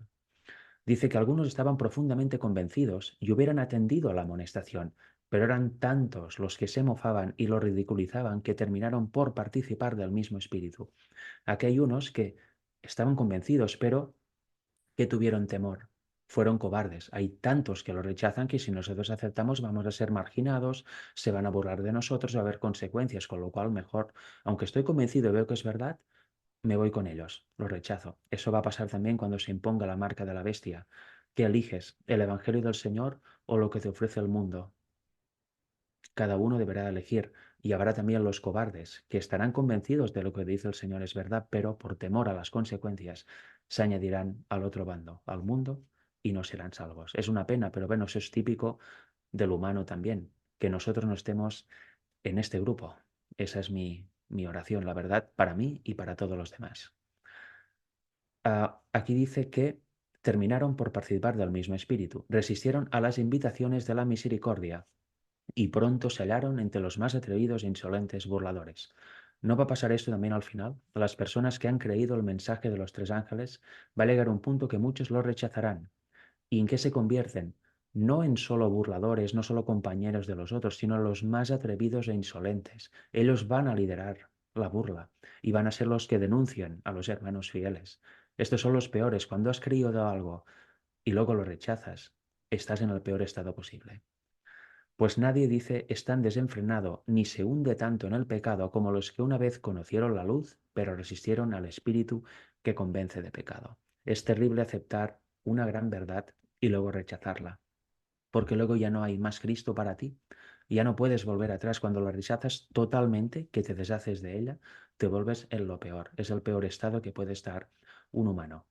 Dice que algunos estaban profundamente convencidos y hubieran atendido a la amonestación, pero eran tantos los que se mofaban y lo ridiculizaban que terminaron por participar del mismo espíritu. Aquí hay unos que estaban convencidos, pero que tuvieron temor. Fueron cobardes. Hay tantos que lo rechazan que si nosotros aceptamos vamos a ser marginados, se van a burlar de nosotros, va a haber consecuencias, con lo cual mejor, aunque estoy convencido y veo que es verdad, me voy con ellos, los rechazo. Eso va a pasar también cuando se imponga la marca de la bestia. ¿Qué eliges? ¿El Evangelio del Señor o lo que te ofrece el mundo? Cada uno deberá elegir. Y habrá también los cobardes, que estarán convencidos de lo que dice el Señor es verdad, pero por temor a las consecuencias se añadirán al otro bando, al mundo, y no serán salvos. Es una pena, pero bueno, eso es típico del humano también, que nosotros no estemos en este grupo. Esa es mi oración, la verdad, para mí y para todos los demás. Aquí dice que terminaron por participar del mismo espíritu, resistieron a las invitaciones de la misericordia y pronto se hallaron entre los más atrevidos e insolentes burladores. ¿No va a pasar esto también al final? A las personas que han creído el mensaje de los 3 ángeles va a llegar un punto que muchos lo rechazarán. ¿Y en qué se convierten? No en solo burladores, no solo compañeros de los otros, sino los más atrevidos e insolentes. Ellos van a liderar la burla y van a ser los que denuncien a los hermanos fieles. Estos son los peores. Cuando has creído algo y luego lo rechazas, estás en el peor estado posible. Pues nadie dice es tan desenfrenado ni se hunde tanto en el pecado como los que una vez conocieron la luz, pero resistieron al espíritu que convence de pecado. Es terrible aceptar una gran verdad y luego rechazarla, porque luego ya no hay más Cristo para ti. Ya no puedes volver atrás cuando la rechazas totalmente, que te deshaces de ella, te vuelves en lo peor. Es el peor estado que puede estar un humano.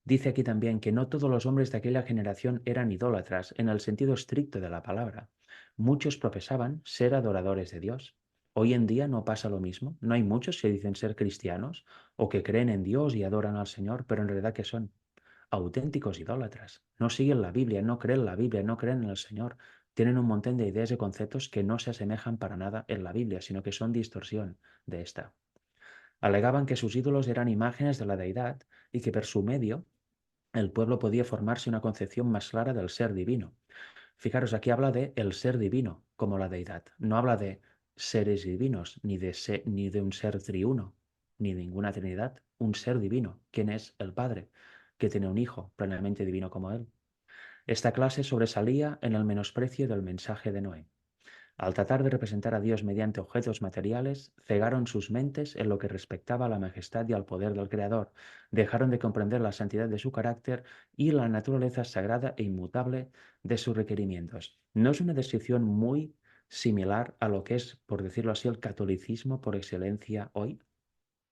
Dice aquí también que no todos los hombres de aquella generación eran idólatras en el sentido estricto de la palabra. Muchos profesaban ser adoradores de Dios. Hoy en día no pasa lo mismo. No hay muchos que dicen ser cristianos o que creen en Dios y adoran al Señor, pero en realidad que son auténticos idólatras. No siguen la Biblia, no creen la Biblia, no creen en el Señor. Tienen un montón de ideas y conceptos que no se asemejan para nada en la Biblia, sino que son distorsión de esta. Alegaban que sus ídolos eran imágenes de la deidad y que por su medio el pueblo podía formarse una concepción más clara del ser divino. Fijaros, aquí habla de el ser divino como la deidad. No habla de seres divinos, ni de un ser triuno, ni de ninguna trinidad. Un ser divino. ¿Quién es? El Padre, que tiene un Hijo plenamente divino como Él. Esta clase sobresalía en el menosprecio del mensaje de Noé. Al tratar de representar a Dios mediante objetos materiales, cegaron sus mentes en lo que respectaba a la majestad y al poder del Creador, dejaron de comprender la santidad de su carácter y la naturaleza sagrada e inmutable de sus requerimientos. ¿No es una descripción muy similar a lo que es, por decirlo así, el catolicismo por excelencia hoy?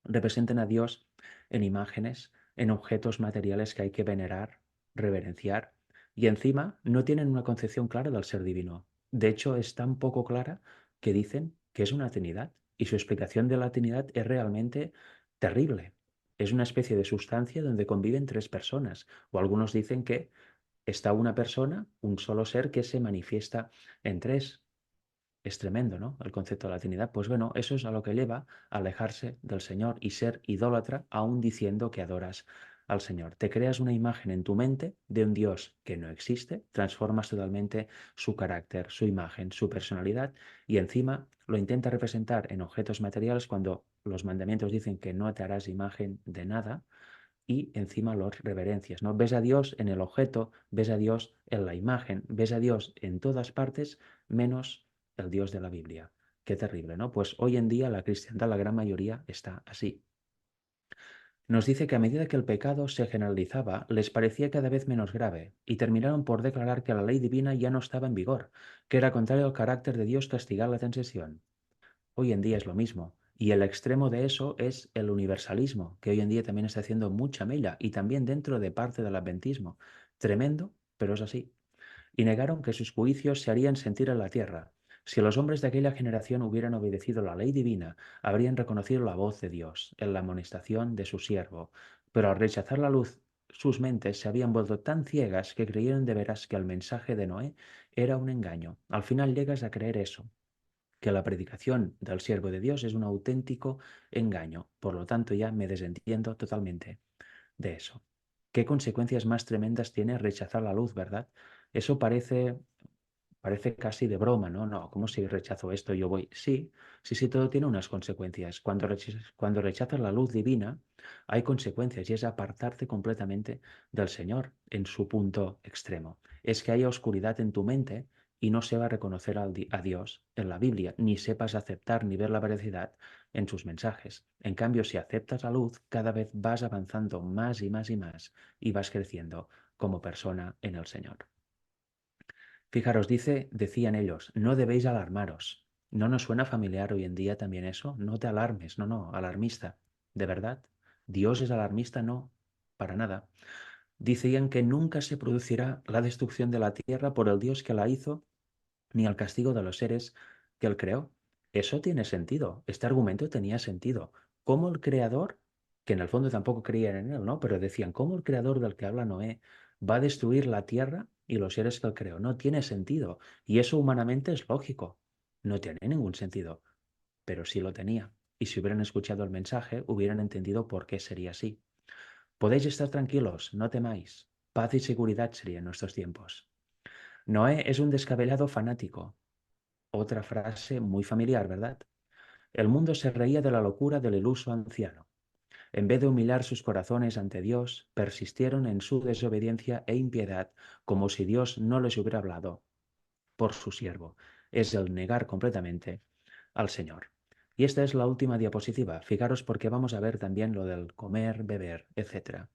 Representan a Dios en imágenes, en objetos materiales que hay que venerar, reverenciar, y encima no tienen una concepción clara del ser divino. De hecho, es tan poco clara que dicen que es una Trinidad y su explicación de la Trinidad es realmente terrible. Es una especie de sustancia donde conviven tres personas, o algunos dicen que está una persona, un solo ser que se manifiesta en tres. Es tremendo, ¿no? El concepto de la Trinidad. Pues bueno, eso es a lo que lleva a alejarse del Señor y ser idólatra, aún diciendo que adoras al Señor. Te creas una imagen en tu mente de un Dios que no existe, transformas totalmente su carácter, su imagen, su personalidad y encima lo intentas representar en objetos materiales cuando los mandamientos dicen que no te harás imagen de nada y encima los reverencias, ¿no? Ves a Dios en el objeto, ves a Dios en la imagen, ves a Dios en todas partes, menos el Dios de la Biblia. Qué terrible, ¿no? Pues hoy en día la cristiandad, la gran mayoría, está así. Nos dice que a medida que el pecado se generalizaba, les parecía cada vez menos grave y terminaron por declarar que la ley divina ya no estaba en vigor, que era contrario al carácter de Dios castigar la transgresión. Hoy en día es lo mismo. Y el extremo de eso es el universalismo, que hoy en día también está haciendo mucha mella y también dentro de parte del adventismo. Tremendo, pero es así. Y negaron que sus juicios se harían sentir en la tierra. Si los hombres de aquella generación hubieran obedecido la ley divina, habrían reconocido la voz de Dios en la amonestación de su siervo. Pero al rechazar la luz, sus mentes se habían vuelto tan ciegas que creyeron de veras que el mensaje de Noé era un engaño. Al final llegas a creer eso, que la predicación del siervo de Dios es un auténtico engaño. Por lo tanto, ya me desentiendo totalmente de eso. ¿Qué consecuencias más tremendas tiene rechazar la luz, verdad? Eso parece casi de broma, ¿no? No, ¿cómo si rechazo esto yo voy? Sí, sí, sí, todo tiene unas consecuencias. Cuando rechazas la luz divina, hay consecuencias y es apartarte completamente del Señor en su punto extremo. Es que haya oscuridad en tu mente y no se va a reconocer a Dios en la Biblia, ni sepas aceptar ni ver la veracidad en sus mensajes. En cambio, si aceptas la luz, cada vez vas avanzando más y más y más y vas creciendo como persona en el Señor. Fijaros, decían ellos, no debéis alarmaros. ¿No nos suena familiar hoy en día también eso? No te alarmes, no, no, alarmista. ¿De verdad? ¿Dios es alarmista? No, para nada. Decían que nunca se producirá la destrucción de la tierra por el Dios que la hizo, ni el castigo de los seres que él creó. Eso tiene sentido, este argumento tenía sentido. ¿Cómo el creador, que en el fondo tampoco creían en él, ¿no? Pero decían, ¿cómo el creador del que habla Noé va a destruir la tierra y los seres que él creó? No tiene sentido. Y eso humanamente es lógico. No tiene ningún sentido. Pero sí lo tenía. Y si hubieran escuchado el mensaje, hubieran entendido por qué sería así. Podéis estar tranquilos, no temáis. Paz y seguridad sería en nuestros tiempos. Noé es un descabellado fanático. Otra frase muy familiar, ¿verdad? El mundo se reía de la locura del iluso anciano. En vez de humillar sus corazones ante Dios, persistieron en su desobediencia e impiedad, como si Dios no les hubiera hablado por su siervo. Es el negar completamente al Señor. Y esta es la última diapositiva. Fijaros porque vamos a ver también lo del comer, beber, etc.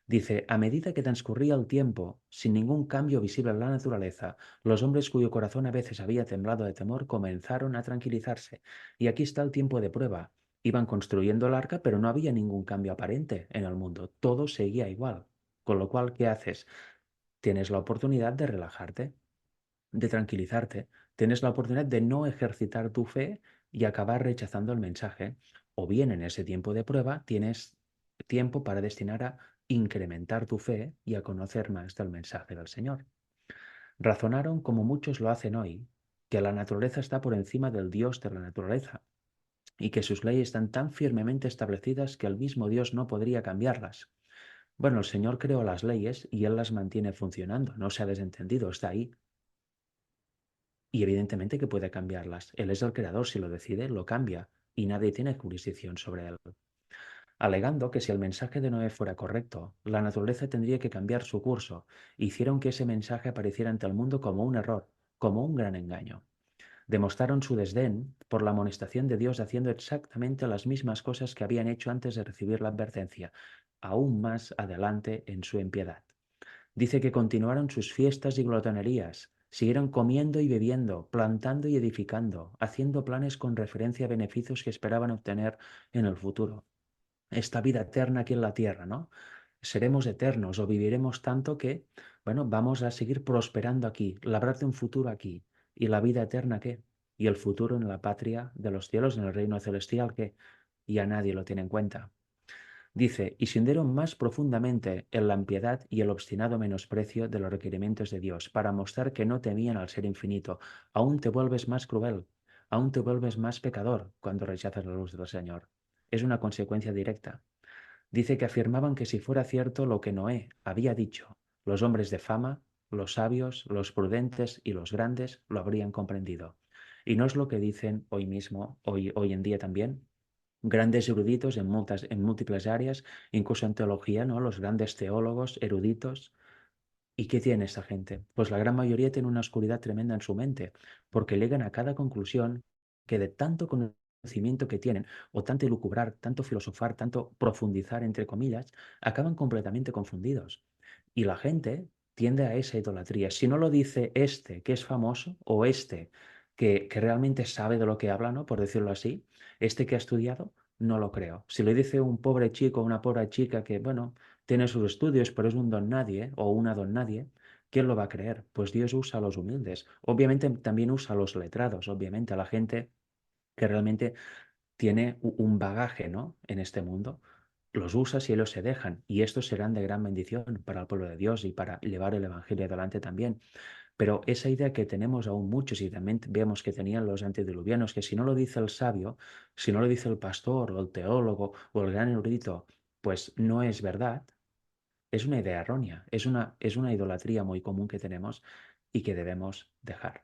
Dice, a medida que transcurría el tiempo, sin ningún cambio visible en la naturaleza, los hombres cuyo corazón a veces había temblado de temor comenzaron a tranquilizarse. Y aquí está el tiempo de prueba. Iban construyendo el arca, pero no había ningún cambio aparente en el mundo. Todo seguía igual. Con lo cual, ¿qué haces? Tienes la oportunidad de relajarte, de tranquilizarte. Tienes la oportunidad de no ejercitar tu fe y acabar rechazando el mensaje. O bien en ese tiempo de prueba tienes tiempo para destinar a incrementar tu fe y a conocer más del mensaje del Señor. Razonaron, como muchos lo hacen hoy, que la naturaleza está por encima del Dios de la naturaleza y que sus leyes están tan firmemente establecidas que el mismo Dios no podría cambiarlas. Bueno, el Señor creó las leyes y Él las mantiene funcionando, no se ha desentendido, está ahí. Y evidentemente que puede cambiarlas. Él es el creador, si lo decide, lo cambia y nadie tiene jurisdicción sobre él. Alegando que si el mensaje de Noé fuera correcto, la naturaleza tendría que cambiar su curso, hicieron que ese mensaje apareciera ante el mundo como un error, como un gran engaño. Demostraron su desdén por la amonestación de Dios haciendo exactamente las mismas cosas que habían hecho antes de recibir la advertencia, aún más adelante en su impiedad. Dice que continuaron sus fiestas y glotonerías, siguieron comiendo y bebiendo, plantando y edificando, haciendo planes con referencia a beneficios que esperaban obtener en el futuro. Esta vida eterna aquí en la tierra, ¿no? Seremos eternos o viviremos tanto que, bueno, vamos a seguir prosperando aquí, labrarte un futuro aquí. ¿Y la vida eterna qué? y el futuro en la patria de los cielos, en el reino celestial, que ya nadie lo tiene en cuenta. Dice, y se hundieron más profundamente en la impiedad y el obstinado menosprecio de los requerimientos de Dios, para mostrar que no temían al ser infinito. Aún te vuelves más cruel, aún te vuelves más pecador cuando rechazas la luz del Señor. Es una consecuencia directa. Dice que afirmaban que si fuera cierto lo que Noé había dicho, los hombres de fama, los sabios, los prudentes y los grandes lo habrían comprendido. Y no es lo que dicen hoy mismo, hoy en día también, grandes eruditos en múltiples áreas, incluso en teología, ¿no? Los grandes teólogos, eruditos. ¿Y qué tiene esta gente? Pues la gran mayoría tiene una oscuridad tremenda en su mente, porque llegan a cada conclusión que de tanto conocimiento que tienen, o tanto lucubrar, tanto filosofar, tanto profundizar, entre comillas, acaban completamente confundidos. Y la gente tiende a esa idolatría. Si no lo dice este que es famoso, o este que realmente sabe de lo que habla, ¿no? Por decirlo así, este que ha estudiado, no lo creo. Si lo dice un pobre chico o una pobre chica que, bueno, tiene sus estudios, pero es un don nadie o una don nadie, ¿quién lo va a creer? Pues Dios usa a los humildes. Obviamente también usa a los letrados, obviamente a la gente que realmente tiene un bagaje, ¿no? En este mundo. Los usa si ellos se dejan, y estos serán de gran bendición para el pueblo de Dios y para llevar el Evangelio adelante también. Pero esa idea que tenemos aún muchos, y también vemos que tenían los antediluvianos, que si no lo dice el sabio, si no lo dice el pastor o el teólogo o el gran erudito, pues no es verdad, es una idea errónea, es una idolatría muy común que tenemos y que debemos dejar.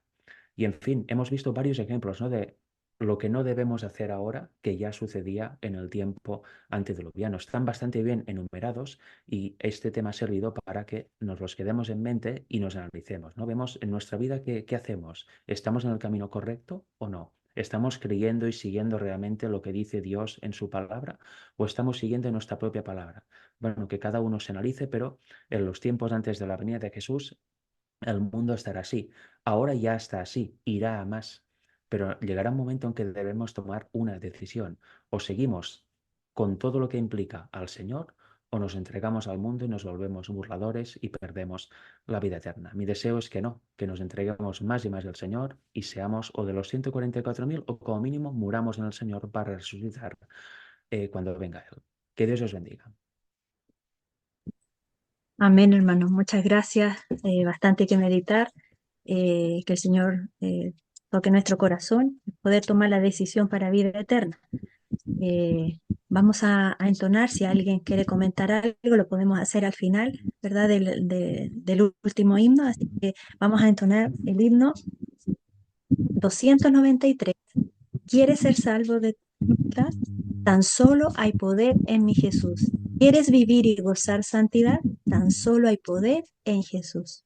Y en fin, hemos visto varios ejemplos, ¿no? De lo que no debemos hacer ahora, que ya sucedía en el tiempo antediluviano. Están bastante bien enumerados y este tema ha servido para que nos los quedemos en mente y nos analicemos, ¿no? Vemos en nuestra vida qué hacemos. ¿Estamos en el camino correcto o no? ¿Estamos creyendo y siguiendo realmente lo que dice Dios en su palabra o estamos siguiendo nuestra propia palabra? Bueno, que cada uno se analice, pero en los tiempos antes de la venida de Jesús el mundo estará así. Ahora ya está así, irá a más. Pero llegará un momento en que debemos tomar una decisión. O seguimos con todo lo que implica al Señor, o nos entregamos al mundo y nos volvemos burladores y perdemos la vida eterna. Mi deseo es que no, que nos entreguemos más y más al Señor y seamos o de los 144.000 o como mínimo muramos en el Señor para resucitar cuando venga Él. Que Dios os bendiga. Amén, hermanos. Muchas gracias. Bastante que meditar. Que el Señor toque nuestro corazón y poder tomar la decisión para vida eterna. Vamos a entonar, si alguien quiere comentar algo, lo podemos hacer al final, ¿verdad? Del último himno. Así que vamos a entonar el himno 293. ¿Quieres ser salvo de todas? Tan solo hay poder en mi Jesús. ¿Quieres vivir y gozar santidad? Tan solo hay poder en Jesús.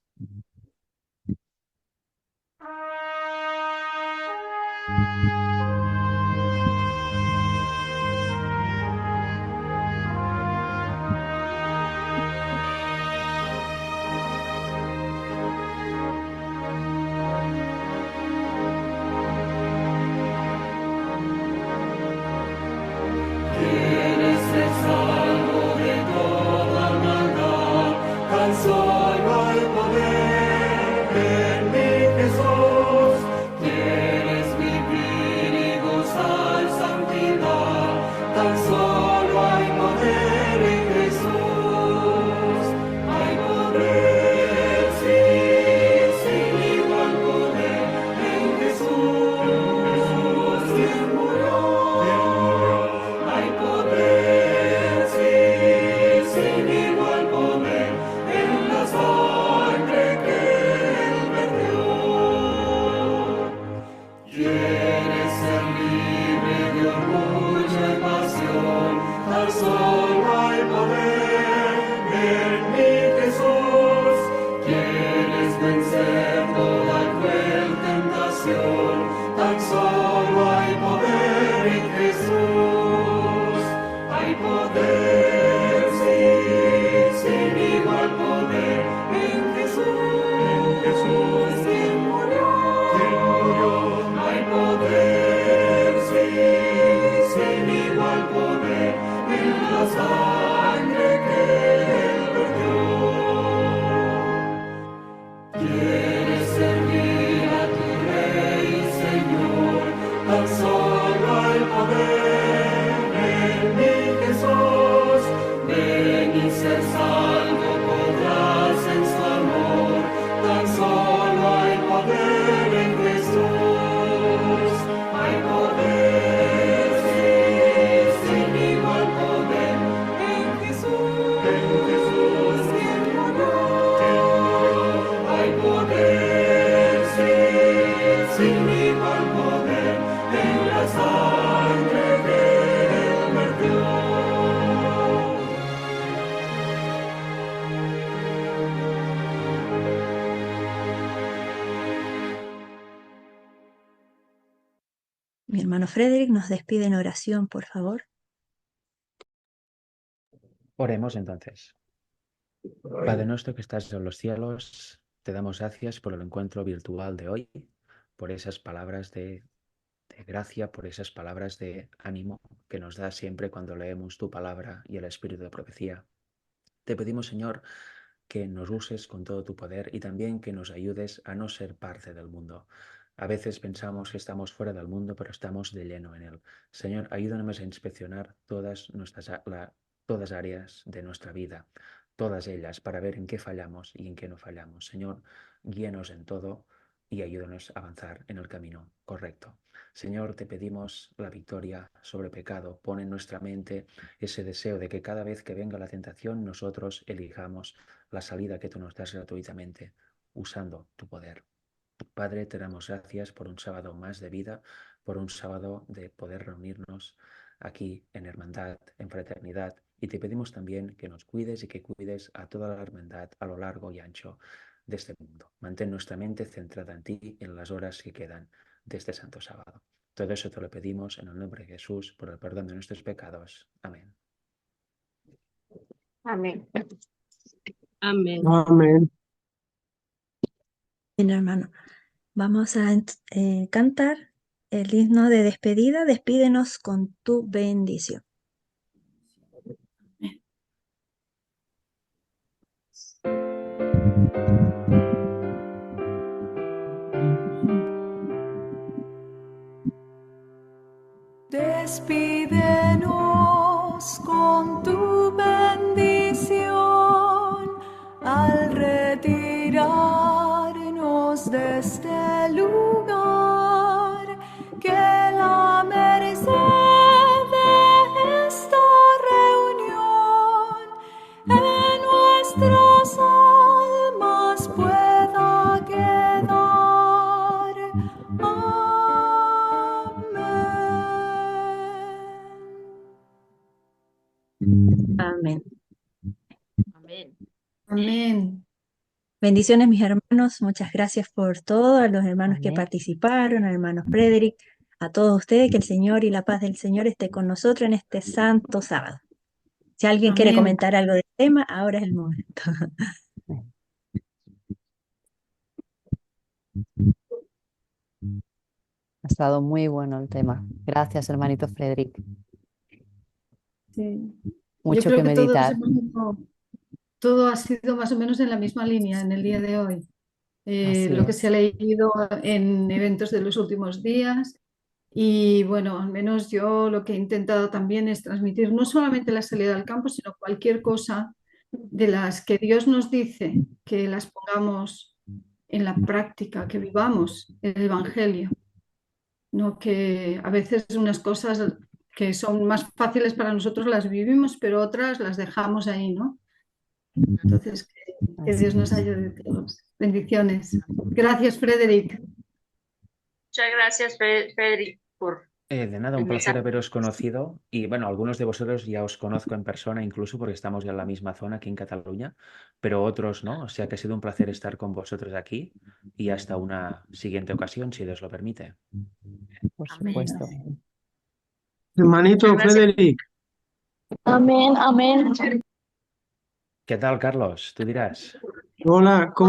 Quieres ser salvo de toda maldad, tan solo hay poder en mi Jesús. Quieres vivir hermano Frederick nos despide en oración, por favor. Oremos entonces. Padre nuestro que estás en los cielos, te damos gracias por el encuentro virtual de hoy, por esas palabras de gracia, por esas palabras de ánimo que nos das siempre cuando leemos tu palabra y el espíritu de profecía. Te pedimos, Señor, que nos uses con todo tu poder y también que nos ayudes a no ser parte del mundo. A veces pensamos que estamos fuera del mundo, pero estamos de lleno en él. Señor, ayúdanos a inspeccionar todas áreas de nuestra vida, todas ellas, para ver en qué fallamos y en qué no fallamos. Señor, guíanos en todo y ayúdanos a avanzar en el camino correcto. Señor, te pedimos la victoria sobre el pecado. Pon en nuestra mente ese deseo de que cada vez que venga la tentación nosotros elijamos la salida que tú nos das gratuitamente, usando tu poder. Padre, te damos gracias por un sábado más de vida, por un sábado de poder reunirnos aquí en hermandad, en fraternidad, y te pedimos también que nos cuides y que cuides a toda la hermandad a lo largo y ancho de este mundo. Mantén nuestra mente centrada en ti en las horas que quedan de este santo sábado. Todo eso te lo pedimos en el nombre de Jesús, por el perdón de nuestros pecados. Amén. Amén. Amén. Amén. Bien, hermano. Vamos a cantar el himno de despedida. Despídenos con tu bendición. Despídenos con tu bendición al retirarnos de este lugar, que la merced de esta reunión en nuestras almas pueda quedar. Amén. Amén. Amén. Bendiciones, mis hermanos. Muchas gracias por todo, a los hermanos que Amén. participaron, al hermano Frederick, a todos ustedes, que el Señor y la paz del Señor esté con nosotros en este santo sábado. Si alguien quiere Amén. comentar algo del tema, ahora es el momento. Ha estado muy bueno el tema. Gracias, hermanito Frederick. Sí. Yo Mucho creo que que todos meditar. todo ha sido más o menos en la misma línea en el día de hoy. Así Lo que se ha es. leído en eventos de los últimos días. Y bueno, al menos yo lo que he intentado también es transmitir no solamente la salida al campo, sino cualquier cosa de las que Dios nos dice que las pongamos en la práctica, que vivamos el Evangelio. No que a veces unas cosas que son más fáciles para nosotros las vivimos, pero otras las dejamos ahí, ¿no? Entonces, que Así Dios nos es. ayude a todos. Bendiciones. Gracias, Frederick. Muchas gracias, Frederick, por De nada, el un placer mensaje. haberos conocido y bueno, algunos de vosotros ya os conozco en persona incluso porque estamos ya en la misma zona aquí en Cataluña, pero otros no, o sea que ha sido un placer estar con vosotros aquí y hasta una siguiente ocasión, si Dios lo permite. Por Amén. supuesto. Hermanito Muchas gracias. Frederick, Amén, amén. ¿Qué tal, Carlos? Tú dirás. hola, ¿cómo